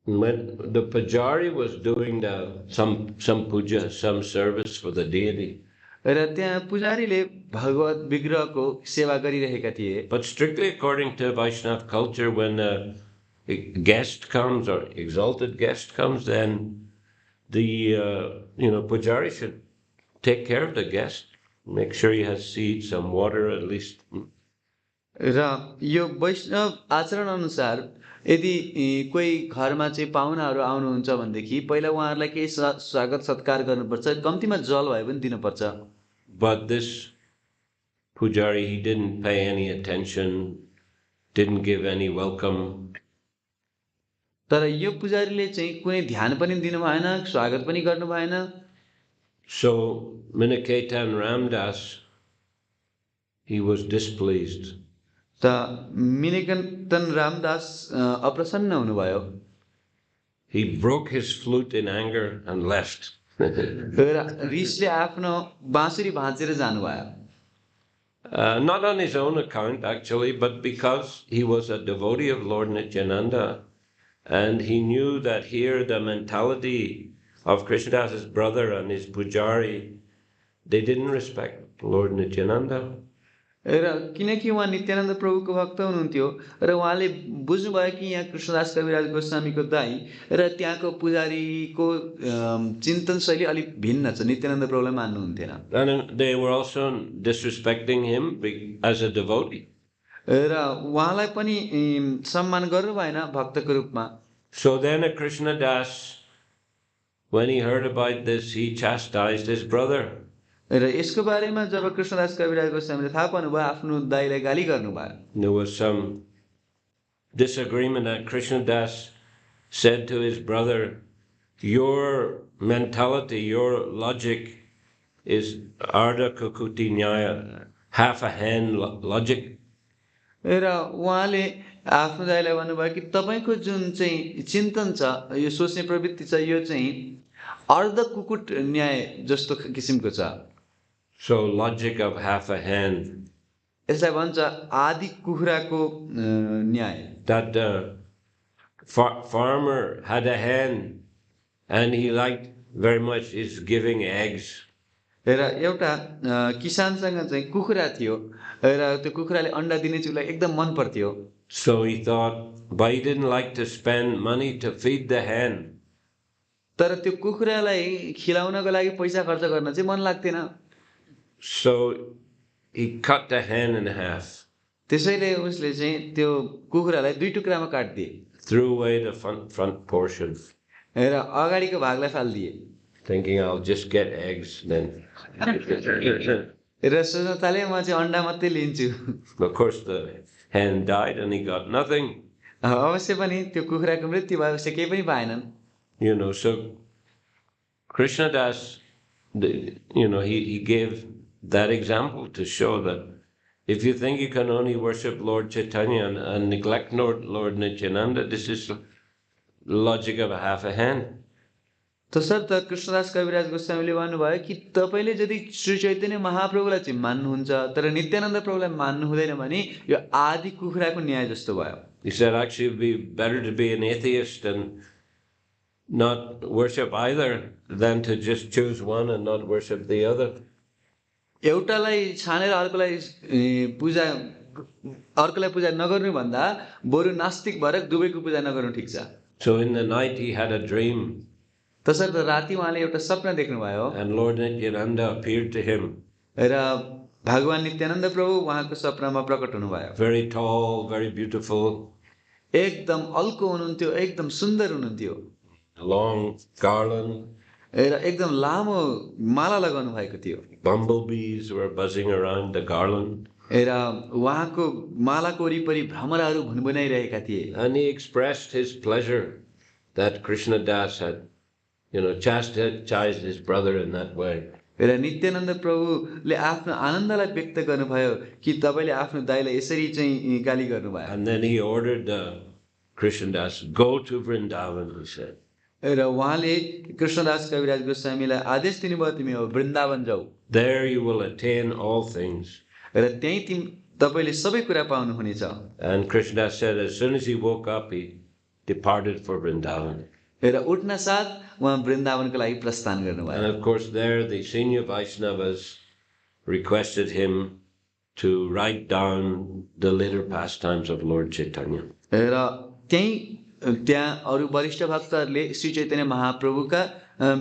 when the pujari was doing some puja, some service for the deity. र त्यहाँ पुजारीले भगवत विग्रहको सेवा गरिरहेका थिए. But strictly according to Vaishnava culture, when a guest comes or exalted guest comes, then the pujari should take care of the guest. Make sure he has seeds, some water at least. र यो वैष्णव आचरण अनुसार यदि कोही घरमा चाहिँ पाहुनाहरू आउनुहुन्छ भनेदेखि पहिला उहाँहरूलाई केही स्वागत सत्कार गर्नुपर्छ, कम्तीमा जल भए पनि दिनुपर्छ. But this pujari, he didn't pay any attention, didn't give any welcome. तर यो पुजारीले चाहिँ कुनै ध्यान पनि दिनु भएन, स्वागत पनि गर्नु भएन. So Miniketan Ramdas, he was displeased. त मिनिकेतन रामदास अप्रसन्न हुनुभयो. He broke his flute in anger and left. रिसले आफ्नो बाँसुरी भाँचेर जानुभयो. Not on his own account actually, but because he was a devotee of Lord Nityananda, and he knew that here the mentality of Krishnadas's brother and his pujari, they didn't respect Lord Nityananda. र किनकि उहाँ नित्यानन्द प्रभुको भक्त हुनुहुन्थ्यो र उहाँले बुझ्नुभयो कि यहाँ कृष्णदास कविराज गोस्वामीको दाई र त्यहाँको पुजारीको चिन्तन शैली अलिक भिन्न छ। Nityanand प्रभुलाई मान्नुहुन्थेन And they were also disrespecting him as a devotee. र उहाँलाई पनि सम्मान गर्नु भएन भक्तको रूपमा। So then a Krishna Das, when he heard about this, he chastised his brother. र यसको बारेमा जब कृष्णदास कविराज गोस्वामीले थाहा पाउनुभयो आफ्नो दाइलाई गाली गर्नुभयो। There was some disagreement, and Krishna Das said to his brother, your mentality, your logic is ardha kukuti nyaya, half a hand logic. र उहाँले आफ्नो दाइलाई भन्नुभयो कि तपाईको जुन चाहिँ चिन्तन छ, यो सोच्ने प्रवृत्ति छ, यो चाहिँ अर्ध कुकुट न्याय जस्तो किसिमको छ। So logic of half a hand. यसलाई भन्छ आधी कुखुराको न्याय। That the farmer had a hen and he liked very much is giving eggs. र एउटा किसानसँग चाहिँ कुखुरा थियो र त्यो कुखुराले अन्डा दिने चाहिँ उसलाई एकदम मन पर्थ्यो। So he thought, but he didn't like to spend money to feed the hen. तर त्यो कुखुरालाई खिलाउनको लागि पैसा खर्च गर्न चाहिँ मन लाग्थेन। So he cut the hen in half. त्यसैले उसले चाहिँ त्यो कुखुरालाई दुई टुक्रामा काट्दिए। Threw away the front portion. र अगाडिको भागलाई फाल्दिए। Thinking I'll just get eggs then. र सोच्न थाले म चाहिँ अन्डा मात्रै लिन्छु। Of course the hen died and he got nothing. अवश्य पनि त्यो कुखुराको मृत्यु भयो, उसले केही पनि पाएनन्। You know, so Krishna Das, he gave that example to show that if you think you can only worship Lord Chaitanya and neglect Lord Nityananda, this is the logic of a half a hand. तसर्थ कृष्णदास कविराज गोस्वामीले भन्नुभयो कि तपाईले यदि श्री चैतन्य महाप्रभुलाई चाहिँ मान्नुहुन्छ तर नित्यानन्द प्रभुलाई मान्नु हुँदैन भने यो आधी कुखुराको न्याय जस्तो भयो। He said actually it would be better to be an atheist and not worship either than to just choose one and not worship the other. एउटालाई छानेर अर्कोलाई पूजा नगर्नु भन्दा बरु नास्तिक भएर दुवैको पूजा नगर्नु ठिक छ। So in the night he had a dream. तसर्थ राति उहाँले एउटा सपना देख्नुभयो। And Lord Nityananda appeared to him. र भगवान नित्यानन्द प्रभु उहाँको सपनामा प्रकट हुनुभयो। Very tall, very beautiful. एकदम अल्को हुनुहुन्थ्यो, एकदम सुन्दर हुनुहुन्थ्यो। Long garland. र एकदम लामो माला लगाउनु भएको थियो। Bumblebees were buzzing around the garland. र उहाँको मालाको वरिपरि भ्रमराहरू भुनभुनाइरहेका थिए। And he expressed his pleasure that Krishna Das had, chastised his brother in that way. र नित्यानन्द प्रभुले आफ्नो आनन्दलाई व्यक्त गर्नुभयो कि तपाईले आफ्नो दाइलाई यसरी चाहिँ गाली गर्नुभयो। And then he ordered Krishna Das, go to Vrindavan, he said. र उहाँले कृष्णदास कविराज गोस्वामीलाई आदेश दिनुभयो तिमी अब वृन्दावन जाऊ। There you will attain all things. र त्यही तपाईले सबै कुरा पाउनुहुनेछ। And Krishna Das said as soon as he woke up, he departed for Vrindavan. र उठ्न साथ उहाँ वृन्दावनको लागि प्रस्थान गर्नुभयो। And of course there the senior Vaishnavas requested him to write down the later pastimes of Lord Chaitanya. र त्यहाँ अरु वरिष्ठ भक्तहरूले श्री चैतन्य महाप्रभुका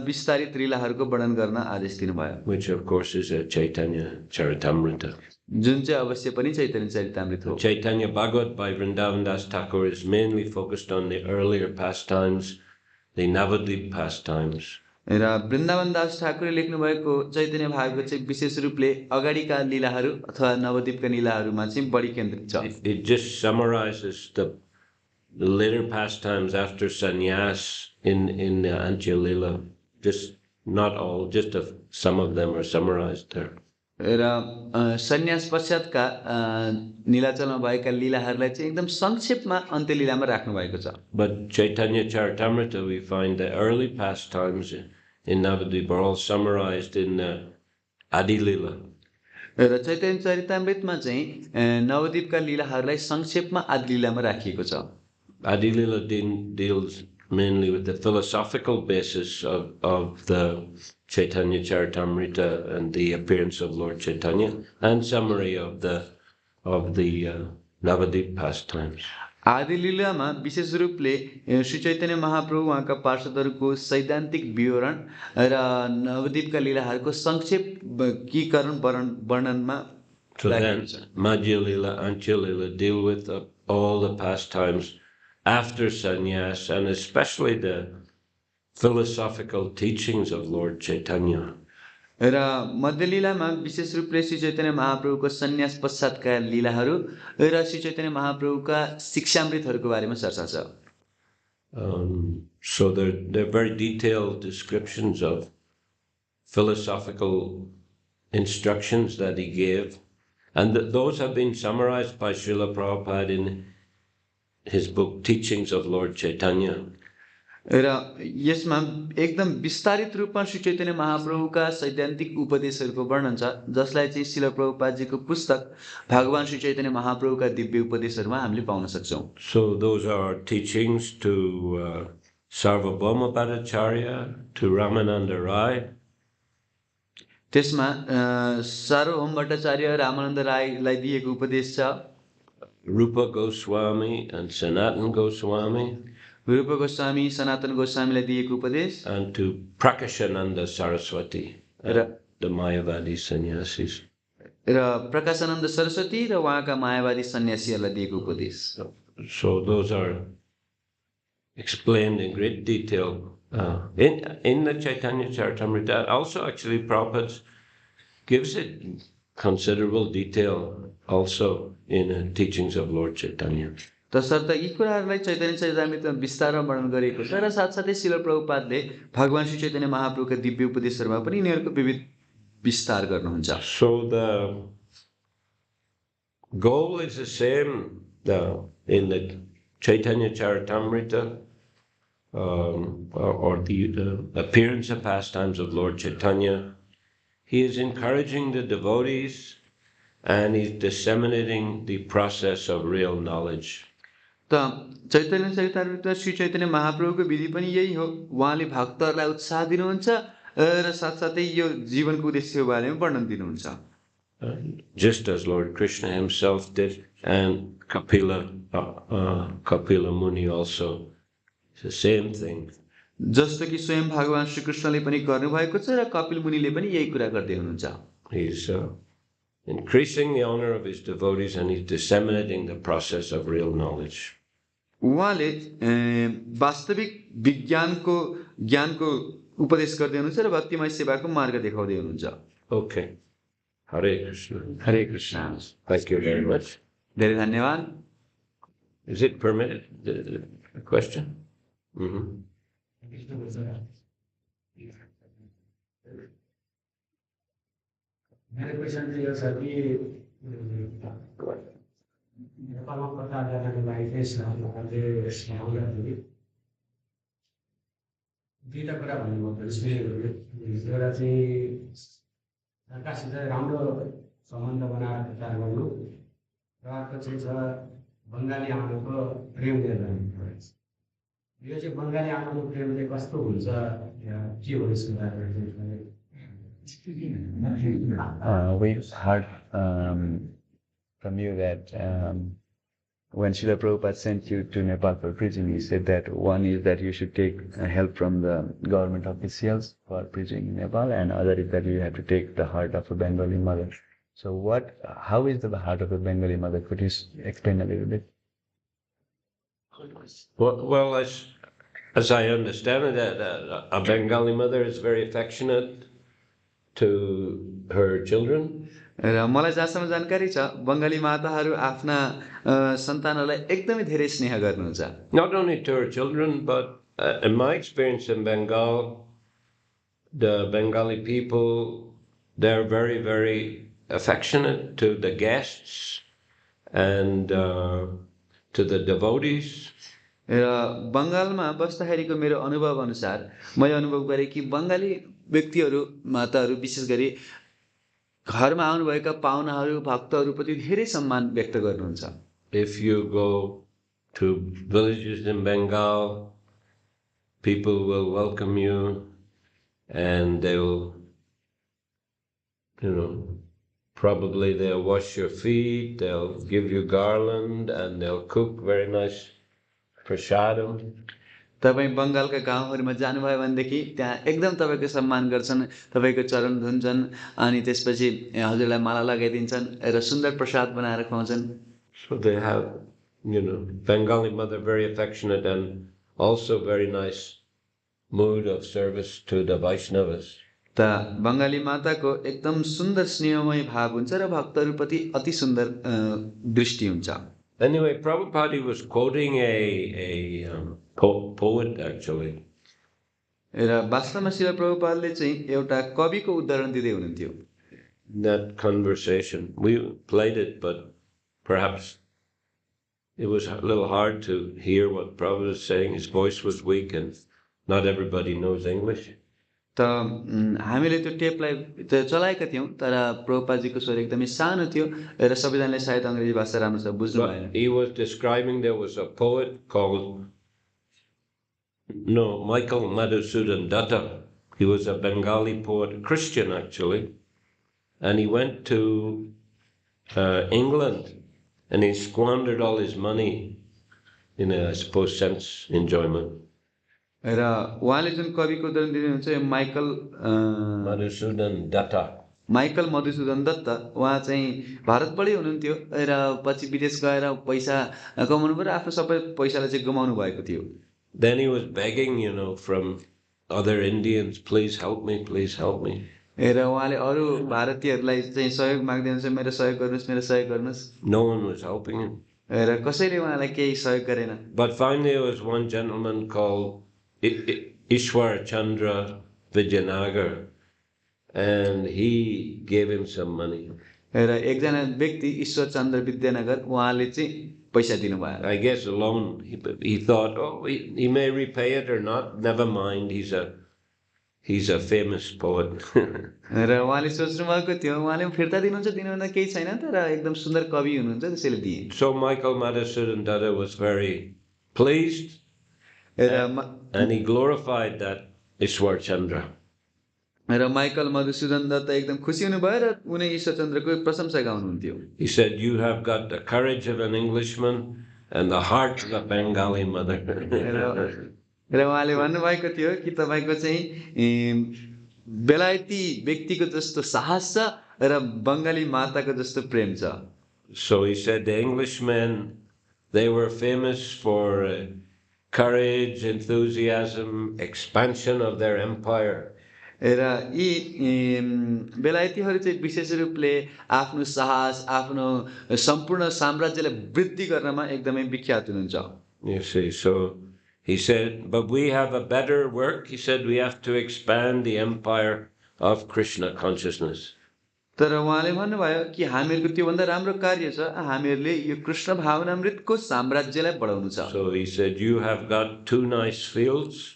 विस्तारित लीलाहरूको वर्णन गर्न आदेश दिनुभयो। Which of course is a Chaitanya Charitamrita. जुन चाहिँ अवश्य पनि चैतन्य चरितामृत हो। Chaitanya Bhagavat by Vrindavan Das Thakur is mainly focused on the earlier pastimes, the Navadvip pastimes. र वृन्दावन दास ठाकुरले लेख्नु भएको चैतन्य भागवत चाहिँ विशेष रूपले अगाडिका लीलाहरू अथवा नवद्वीपका लीलाहरूमा चाहिँ बढी केन्द्रित छ। It just summarizes the later pastimes after sannyas in Antya Lila. Just not all, just some of them are summarized there. र सन्यास पश्चातका नीलाचलमा भएका लीलाहरूलाई चाहिँ एकदम संक्षेपमा अन्त्य लीलामा राख्नु भएको छ। But Chaitanya Charitamrita, we find the early pastimes in Navadvip are all summarized in Adi Lila. र चैतन्य चरितामृतमा चाहिँ नवद्वीपका लीलाहरूलाई संक्षेपमा आदि लीलामा राखिएको छ। Adi Lila deals mainly with the philosophical basis of the Chaitanya Charitamrita and the appearance of Lord Chaitanya, and summary of the of the Navadip pastimes. आदि लीलामा विशेष रूपले श्री चैतन्य महाप्रभु उहाँका पार्षदहरूको सैद्धान्तिक विवरण र नवद्वीपका लीलाहरूको संक्षेपीकरण वर्णनमा So then, राखिएको छ। Madhya Lila, Antya Lila deal with all the pastimes after sannyas, and especially the philosophical teachings of Lord Chaitanya. र मध्यलीलामा विशेष रूपले श्री चैतन्य महाप्रभुको सन्यास पश्चातका लीलाहरू र श्री चैतन्य महाप्रभुका शिक्षामृतहरूको बारेमा चर्चा छ। So they're very detailed descriptions of philosophical instructions that he gave, and those have been summarized by Srila Prabhupada in his book Teachings of Lord Chaitanya. र यसमा एकदम विस्तारित रूपमा श्री चैतन्य महाप्रभुका सैद्धान्तिक उपदेशहरूको वर्णन छ, जसलाई चाहिँ श्रील प्रभुपादजीको पुस्तक भगवान श्री चैतन्य महाप्रभुका दिव्य उपदेशहरूमा हामीले पाउन सक्छौं। So those are teachings to Sarvabhauma Bhattacharya, to Ramananda Rai. त्यसमा सार्वभौम भट्टाचार्य रामानन्द रायलाई दिएको उपदेश छ, Rupa Goswami and Sanatan Goswami, रूप गोस्वामी सनातन गोस्वामीलाई दिएको उपदेश, and to Prakashananda Saraswati, the Mayavadi sannyasis. र प्रकाशानन्द सरस्वती र उहाँका मायावादी सन्यासीहरूलाई दिएको उपदेश। So those are explained in great detail in the Chaitanya Charitamrita. Also, actually, Prabhupada gives it considerable detail also in teachings of Lord Chaitanya. तसर्थ यी कुराहरूलाई चैतन्य चरितामृतमा विस्तारमा वर्णन गरिएको छ र साथसाथै श्रील प्रभुपादले भगवान श्री चैतन्य महाप्रभुका दिव्य उपदेशहरूमा पनि यिनीहरूको विविध विस्तार गर्नुहुन्छ। So the goal is the same in the Chaitanya Charitamrita, or the appearance and pastimes of Lord Chaitanya. He is encouraging the devotees and he's disseminating the process of real knowledge. त चैतन्य चरितामृतमा श्री चैतन्य महाप्रभुको विधि पनि यही हो, उहाँले भक्तहरूलाई उत्साह दिनुहुन्छ र साथसाथै यो जीवनको उद्देश्यको बारेमा वर्णन दिनुहुन्छ। Just as Lord Krishna himself did, and Kapila Muni also. It's the same thing. जस्तो कि स्वयं भगवान श्री कृष्णले पनि गर्नुभएको छ र कपिल मुनिले पनि यही कुरा गर्दै हुनुहुन्छ। He's increasing the honor of his devotees and he's disseminating the process of real knowledge. उहाँले वास्तविक ज्ञानको उपदेश गर्दै हुनुहुन्छ र भक्तिमय सेवाको मार्ग देखाउँदै हुनुहुन्छ। Okay. Hare Krishna. Hare Krishna. Thank you very much. धेरै धन्यवाद। Is it permitted? A question? Mm-hmm. मेरो क्वेसन चाहिँ यो छ कि नेपालमा प्रचार गर्नको लागि चाहिँ उहाँले सुनाउँदाखेरि दुईवटा कुरा भन्नुभयो सुनेको। एउटा चाहिँ सरकारसित राम्रो सम्बन्ध बनाएर प्रचार गर्नु र अर्को चाहिँ छ बङ्गाली आमाको प्रेम लिएर जानु। यो चाहिँ बङ्गाली आमाको प्रेम चाहिँ कस्तो हुन्छ, के हो यसको बारेमा? We've heard from you that when Srila Prabhupada sent you to Nepal for preaching, he said that one is that you should take help from the government officials for preaching in Nepal, and other is that you have to take the heart of a Bengali mother. So how is the heart of a Bengali mother? Could you explain a little bit? Well, as I understand it, a Bengali mother is very affectionate to her children. र मलाई जहाँसम्म जानकारी छ, बङ्गाली माताहरू आफ्ना सन्तानहरूलाई एकदमै धेरै स्नेह गर्नुहुन्छ। Not only to her children, but in my experience in Bengal, the Bengali people, they're very, very affectionate to the guests and to the devotees. र बङ्गालमा बस्दाखेरिको मेरो अनुभव अनुसार मैले अनुभव गरेँ कि बङ्गाली व्यक्तिहरू माताहरू विशेष गरी घरमा आउनुभएका पाहुनाहरू भक्तहरूप्रति धेरै सम्मान व्यक्त गर्नुहुन्छ। If you go to villages in Bengal, people will welcome you and they will, Probably they'll wash your feet, they'll give you garland, and they'll cook very nice prasadam. तपाईँ बङ्गालका गाउँहरूमा जानुभयो भनेदेखि त्यहाँ एकदम तपाईँको सम्मान गर्छन्, तपाईँको चरण धुन्छन्, अनि त्यसपछि हजुरलाई माला लगाइदिन्छन् र सुन्दर प्रसाद बनाएर खुवाउँछन्। So they have, Bengali mother very affectionate and also very nice mood of service to the Vaishnavas. त बङ्गाली माताको एकदम सुन्दर स्नेहमय भाव हुन्छ र भक्तहरूप्रति अति सुन्दर दृष्टि हुन्छ। Anyway, Prabhupada was quoting a poet actually. र वास्तवमा श्रील प्रभुपादले चाहिँ एउटा कविको उदाहरण दिँदै हुनुहुन्थ्यो। That conversation, we played it, but perhaps it was a little hard to hear what Prabhupada was saying. His voice was weak and not everybody knows English. त हामीले त्यो टेपलाई चलाएका थियौँ, तर प्रभुपादजीको स्वर एकदमै सानो थियो र सबैजनाले सायद अङ्ग्रेजी भाषा राम्रोसँग बुझ्नु भएन। He was describing there was a poet called Michael Madhusudan Datta. He was a Bengali poet, a Christian actually, and he went to England and he squandered all his money in I suppose, sense enjoyment. र उहाँले जुन कविको उदाहरण दिनुहुन्छ Michael Madhusudan Dutt, उहाँ चाहिँ भारतबाटै हुनुहुन्थ्यो र पछि विदेश गएर पैसा कमाउनु पर्यो, आफ्नो सबै पैसालाई चाहिँ गुमाउनु भएको थियो। Then he was begging, from other Indians, please help me, please help me. र उहाँले अरू भारतीयहरूलाई चाहिँ सहयोग माग्दै हुनुहुन्छ, मेरो सहयोग गर्नुहोस्, मेरो सहयोग गर्नुहोस्। No one was helping him. र कसैले उहाँलाई केही सहयोग गरेन। But finally there was one gentleman called Ishwar Chandra Vijayanagar, and he gave him some money. र एकजना व्यक्ति ईश्वर चन्द्र विद्यानगर, उहाँले चाहिँ पैसा दिनुभयो। I guess alone he thought, he may repay it or not, never mind, he's a famous poet. र उहाँले सोच्नु भएको थियो उहाँले फिर्ता दिनुहुन्छ दिनुभन्दा केही छैन, तर एकदम सुन्दर कवि हुनुहुन्छ त्यसैले दिए। So Michael Madhusudan Datta was very pleased, and he glorified that Ishwar Chandra. र माइकल मधुसूदन दत्त एकदम खुसी हुनुभयो र उनी ईश्वर चन्द्रको प्रशंसा गाउनुहुन्थ्यो। He said, you have got the courage of an Englishman and the heart of a Bengali mother. र उहाँले भन्नुभएको थियो कि तपाईँको चाहिँ बेलायती व्यक्तिको जस्तो साहस छ र बङ्गाली माताको जस्तो प्रेम छ। So he said the Englishmen, they were famous for courage, enthusiasm, expansion of their empire. र यी बेलायतीहरू चाहिँ विशेष रूपले आफ्नो साहस, आफ्नो सम्पूर्ण साम्राज्यलाई वृद्धि गर्नमा एकदमै विख्यात हुनुहुन्छ। You see, so he said, but we have a better work. He said, we have to expand the empire of Krishna consciousness. तर उहाँले भन्नुभयो कि हामीहरूको त्योभन्दा राम्रो कार्य छ, हामीहरूले यो कृष्ण भावनामृतको साम्राज्यलाई बढाउनु छ। So he said, you have got two nice fields,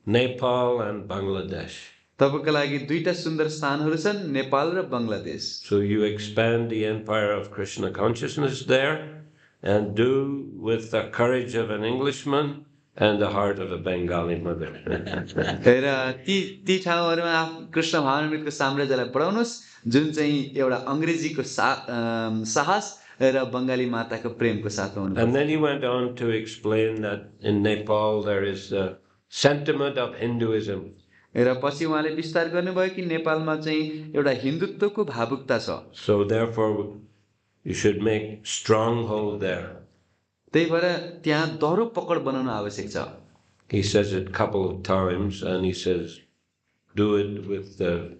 Nepal and Bangladesh. तपाईको लागि दुईटा सुन्दर स्थानहरू छन्, नेपाल र Bangladesh. So you expand the empire of Krishna consciousness there and do with the courage of an Englishman and the heart of a Bengali mother. र ती ठाउँहरूमा कृष्ण भावनामृतको साम्राज्यलाई बढाउनुहोस्, जुन चाहिँ एउटा अङ्ग्रेजीको साहस र बङ्गाली माताको प्रेमको साथ हुनु। And then he went on to explain that in Nepal there is a sentiment of Hinduism. र पछि उहाँले विस्तार गर्नुभयो कि नेपालमा चाहिँ एउटा हिन्दुत्वको भावुकता छ। So therefore you should make stronghold there. त्यही भएर त्यहाँ दह्रो पकड बनाउन आवश्यक छ। He says it a couple of times, and he says, do it with the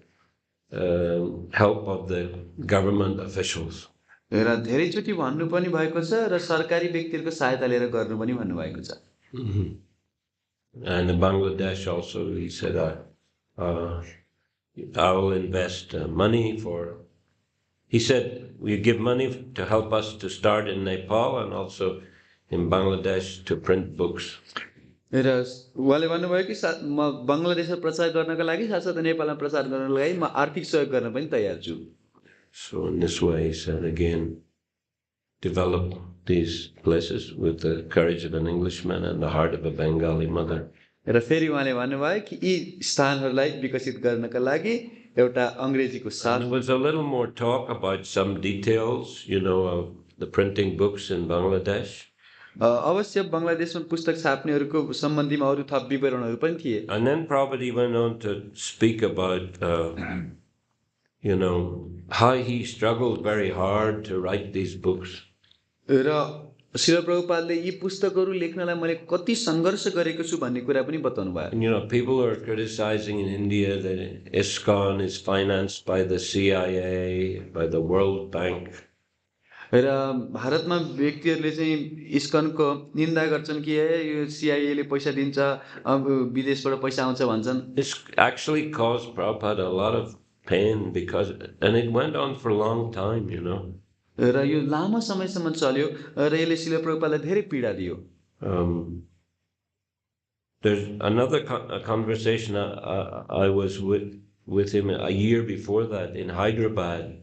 help of the government officials. र धेरैचोटि भन्नु पनि भएको छ र सरकारी व्यक्तिहरूको सहायता लिएर गर्नु पनि भन्नुभएको छ। And in Bangladesh also, he said, I will invest money for. He said, we give money to help us to start in Nepal and also in Bangladesh to print books. र उहाँले भन्नुभयो कि म बङ्गलादेशमा प्रचार गर्नका लागि साथसाथै नेपालमा प्रचार गर्नका लागि म आर्थिक सहयोग गर्न पनि तयार छु। So in this way, he said again, develop these places with the courage of an Englishman and the heart of a Bengali mother. र फेरि उहाँले भन्नुभयो कि यी स्थानहरूलाई विकसित गर्नका लागि एउटा अङ्ग्रेजीको साथ There was a little more talk about some details, of the printing books in Bangladesh. अवश्य बङ्गलादेशमा पुस्तक छाप्नेहरूको सम्बन्धीमा अरू थप विवरणहरू पनि थिए। And then Prabhupada went on to speak about, how he struggled very hard to write these books. र श्रील प्रभुपादले यी पुस्तकहरू लेख्नलाई मैले कति सङ्घर्ष गरेको छु भन्ने कुरा पनि बताउनु भयो। And people are criticizing in India that ISKCON is financed by the CIA, by the World Bank. र भारतमा व्यक्तिहरूले चाहिँ इस्कनको निन्दा गर्छन् कि यो सिआइएले पैसा दिन्छ, अब विदेशबाट पैसा आउँछ भन्छन्। This actually caused Prabhupada a lot of pain and it went on for a long time, र यो लामो समयसम्म चल्यो र यसले श्रील प्रभुपादलाई धेरै पीडा दियो। There's another conversation I was with him a year before that in Hyderabad.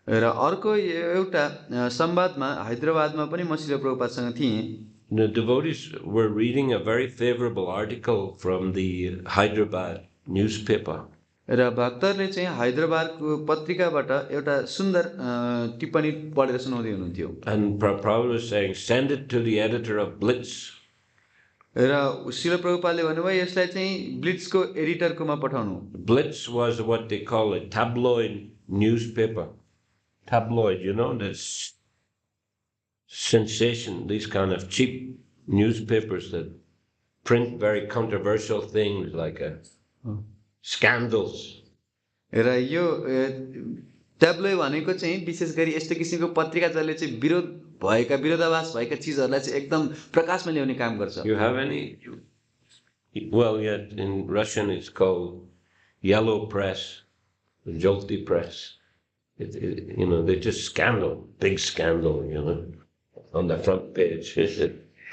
र अर्को एउटा संवादमा हैदराबादमा पनि म श्रील प्रभुपादसँग थिएँ। The devotees were reading a very favorable article from the Hyderabad newspaper. र भक्तहरूले चाहिँ हैदराबादको पत्रिकाबाट एउटा सुन्दर टिप्पणी पढेर सुनाउँदै हुनुहुन्थ्यो। And Prabhupada was saying, send it to the editor of Blitz. र श्रील प्रभुपादले भन्नुभयो यसलाई चाहिँ ब्लिट्जको एडिटरकोमा पठाउनु। Blitz was what they call a tabloid newspaper. Tabloid, this sensation, these kind of cheap newspapers that print very controversial things like scandals. र यो ट्याब्लोइड भनेको चाहिँ विशेष गरी यस्तो किसिमको पत्रिका जसले चाहिँ विरोधाभास भएका चिजहरूलाई चाहिँ एकदम प्रकाशमा ल्याउने काम गर्छ। You have any? Well, yeah, in Russian it's called yellow press, the jolty press. They just scandal, big scandal, on the front page.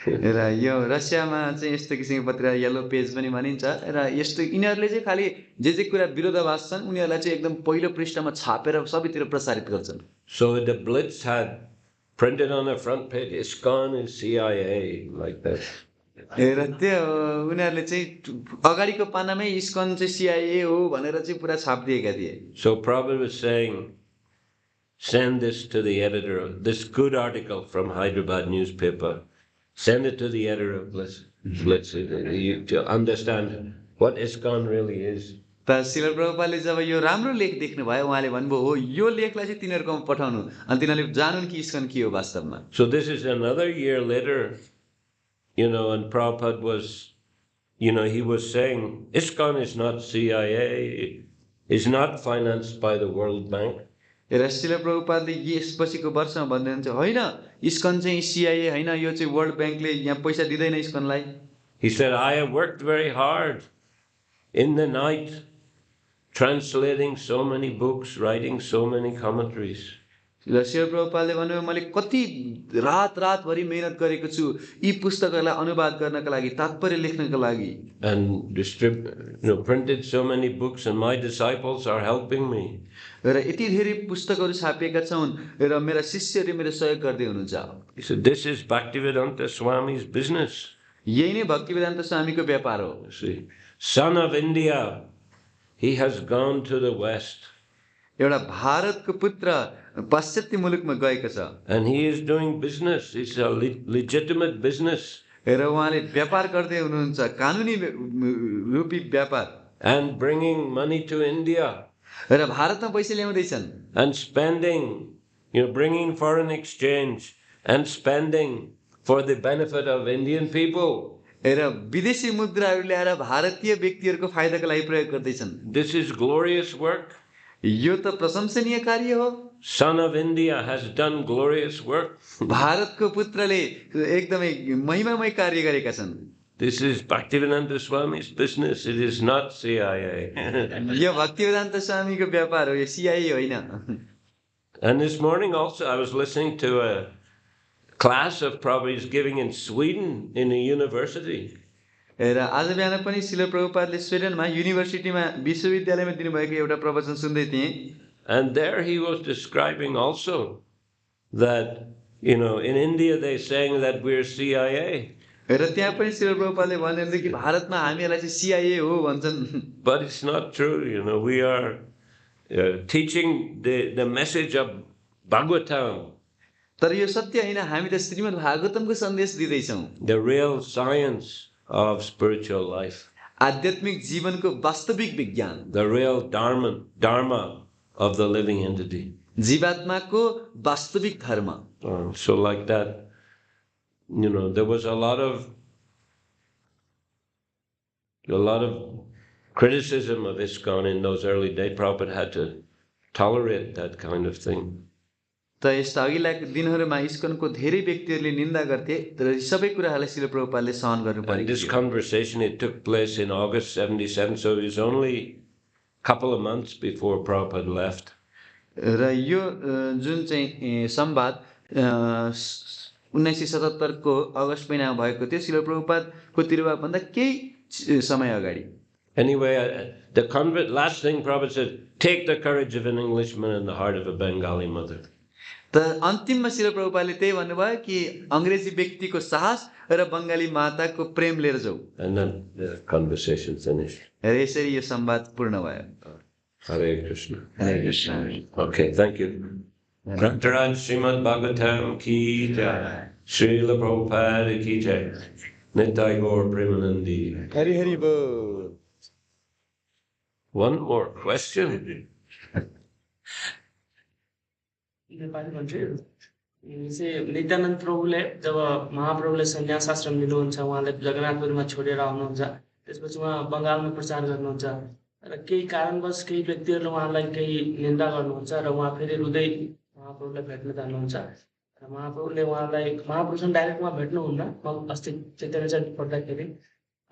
र यो रसियामा चाहिँ यस्तो किसिमको पत्रिका येलो पेज पनि भनिन्छ र यस्तो यिनीहरूले चाहिँ खाली जे कुरा विरोधाभास छन् उनीहरूलाई चाहिँ एकदम पहिलो पृष्ठमा छापेर सबैतिर प्रसारित गर्छन्। So the Blitz had printed on the front page, ISKCON is CIA, like that. र त्यो उनीहरूले चाहिँ अगाडिको पानामै इस्कन चाहिँ सिआइए हो भनेर चाहिँ पुरा छापिदिएका थिए। So Prabhupada was saying, send this to the editor of this good article from Hyderabad newspaper. Send it to the editor of Blitz to understand what ISKCON really is. त श्रील प्रभुपादले जब यो राम्रो लेख देख्नु भयो उहाँले भन्नुभयो हो यो लेखलाई चाहिँ तिनीहरुकोमा पठाउनु अनि तिनीहरूले जानुन् कि इस्कन के हो वास्तवमा। So this is another year later, and Prabhupada was, he was saying ISKCON is not CIA, is not financed by the World Bank. र श्रील प्रभुपादले यसपछिको वर्षमा भन्दै हुनुहुन्छ होइन इस्कन चाहिँ सिआइए होइन यो चाहिँ वर्ल्ड बैंकले यहाँ पैसा दिदैन इस्कनलाई। He said, I have worked very hard in the night translating so many books, writing so many commentaries. र श्रील प्रभुपादले भन्नुभयो मैले कति रातभरि मेहनत गरेको छु यी पुस्तकहरूलाई अनुवाद गर्नका लागि तात्पर्य लेख्नका लागि। And printed so many books and my disciples are helping me. र यति धेरै पुस्तकहरू छापिएका छन् र मेरा शिष्यहरूले मेरो सहयोग गर्दै हुनुहुन्छ। He said, this is Bhaktivedanta Swami's business. यही नै भक्तिवेदान्त स्वामीको व्यापार हो। See, son of India, he has gone to the West. एउटा भारतको पुत्र पाश्चात्य मुलुकमा गएको छ। And he is doing business. It's a legitimate business. र उहाँले व्यापार गर्दै हुनुहुन्छ कानुनी रूपी व्यापार। And bringing money to India. र भारतमा पैसा ल्याउँदैछन्। And spending, bringing foreign exchange and spending for the benefit of Indian people. र विदेशी मुद्राहरू ल्याएर भारतीय व्यक्तिहरूको फाइदाका लागि प्रयोग गर्दैछन्। This is glorious work. यो त प्रशंसनीय कार्य हो। Son of India has done glorious work. भारतको पुत्रले एकदमै महिमामय कार्य गरेका छन्। This is Bhaktivedanta Swami's business. It is not CIA. यो भक्तिवेदान्त स्वामीको व्यापार हो, यो सिआइए होइन। And this morning also I was listening to a class of Prabhupada giving in Sweden in a university. र आज बिहान पनि श्रील प्रभुपादले स्वीडेनमा युनिभर्सिटीमा विश्वविद्यालयमा दिनुभएको एउटा प्रवचन सुन्दै थिएँ। And there he was describing also that, in India they're saying that we're CIA. र त्यहाँ पनि श्रील प्रभुपादले भन्नुहुन्थ्यो कि भारतमा हामीहरूलाई चाहिँ सिआइए हो भन्छन्। But it's not true, we are teaching the message of Bhagavatam, तर यो सत्य होइन, हामी त श्रीमद् भागवतमको सन्देश दिँदैछौँ। the real science of spiritual life, आध्यात्मिक जीवनको वास्तविक विज्ञान, the real dharma of the living entity. जीवात्माको वास्तविक धर्म। So like that, there was a lot of criticism of ISKCON in those early days. Prabhupada had to tolerate that kind of thing. त यस्ता अघिल्लाको दिनहरूमा इस्कनको धेरै व्यक्तिहरूले निन्दा गर्थे, तर सबै कुराहरूलाई श्रील प्रभुपादले सहन गर्नु And this परेको थियो। conversation, it took place in August 77, so it was only a couple of months before Prabhupada left. र यो जुन चाहिँ संवाद 1977 को अगस्त महिनामा भएको थियो, श्रील प्रभुपादको तिरुवाभन्दा केही समय अगाडि। Anyway, the last thing Prabhupada said, take the courage of an Englishman and the heart of a Bengali mother. त अन्तिममा श्रील प्रभुपादले त्यही भन्नुभयो कि अंग्रेजी व्यक्तिको साहस र बंगाली माताको प्रेम लिएर जाऊ। And then the conversation finished. र यसरी यो संवाद पूर्ण भयो। Hare Krishna. Hare Krishna. Okay, thank you. Grantaraj Srimad Bhagavatam ki jai. Srila Prabhupada ki jai. Nitai Gaur Premanandi. Hari Hari बोल। One more question. नेपाली भन्छु चाहिँ नित्यानन्द प्रभुले जब महाप्रभुले सन्यास आश्रम लिनुहुन्छ, उहाँले जगन्नाथपुरीमा छोडेर आउनुहुन्छ, त्यसपछि उहाँ बङ्गालमा प्रचार गर्नुहुन्छ र केही कारणवश केही व्यक्तिहरूले उहाँलाई केही निन्दा गर्नुहुन्छ र उहाँ फेरि रुँदै महाप्रभुलाई भेट्न जानुहुन्छ र महाप्रभुले उहाँलाई महाप्रभुसँग डाइरेक्ट उहाँ भेट्नुहुन्न। अस्ति चैतन्य पढ्दाखेरि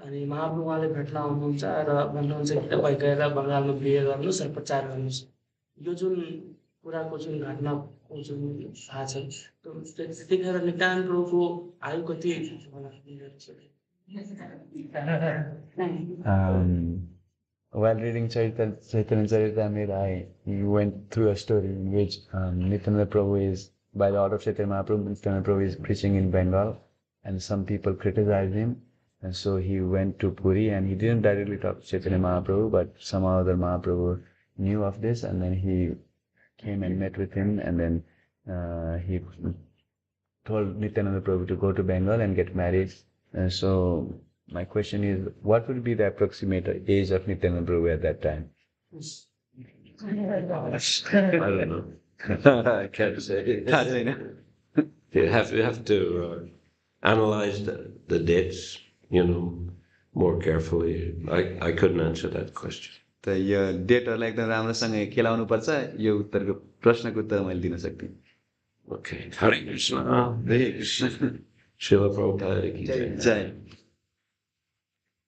अनि महाप्रभु उहाँले भेट्न आउनुहुन्छ र भन्नुहुन्छ कि तपाईँ गएर बङ्गालमा बिहे गर्नुहोस् र प्रचार गर्नुहोस्। यो जुन कुराको जुन घटनाको जुन थाहा छ, त्यतिखेर नित्यानन्द प्रभुको आयु कति होला? While reading Chaitanya Charitamrita, he went through a story in which Nityananda Prabhu is, by the order of Chaitanya Mahaprabhu, Nityananda Prabhu is preaching in Bengal, and some people criticized him, and so he went to Puri, and he didn't directly talk to Chaitanya Mahaprabhu, but somehow other Mahaprabhu knew of this, and then he came and met with him, and then he told Nityananda Prabhu to go to Bengal and get married. So my question is, what would be the approximate age of Nityananda Prabhu at that time? I don't know. I can't say. You have to analyze the dates, more carefully. I couldn't answer that question. त यो डेटहरूलाई एकदम राम्रोसँग खेलाउनु पर्छ, यो उत्तरको प्रश्नको उत्तर मैले दिन सक्दिनँ। Okay. Hare Krishna. Hare Krishna. Srila Prabhupada ki jai. जय।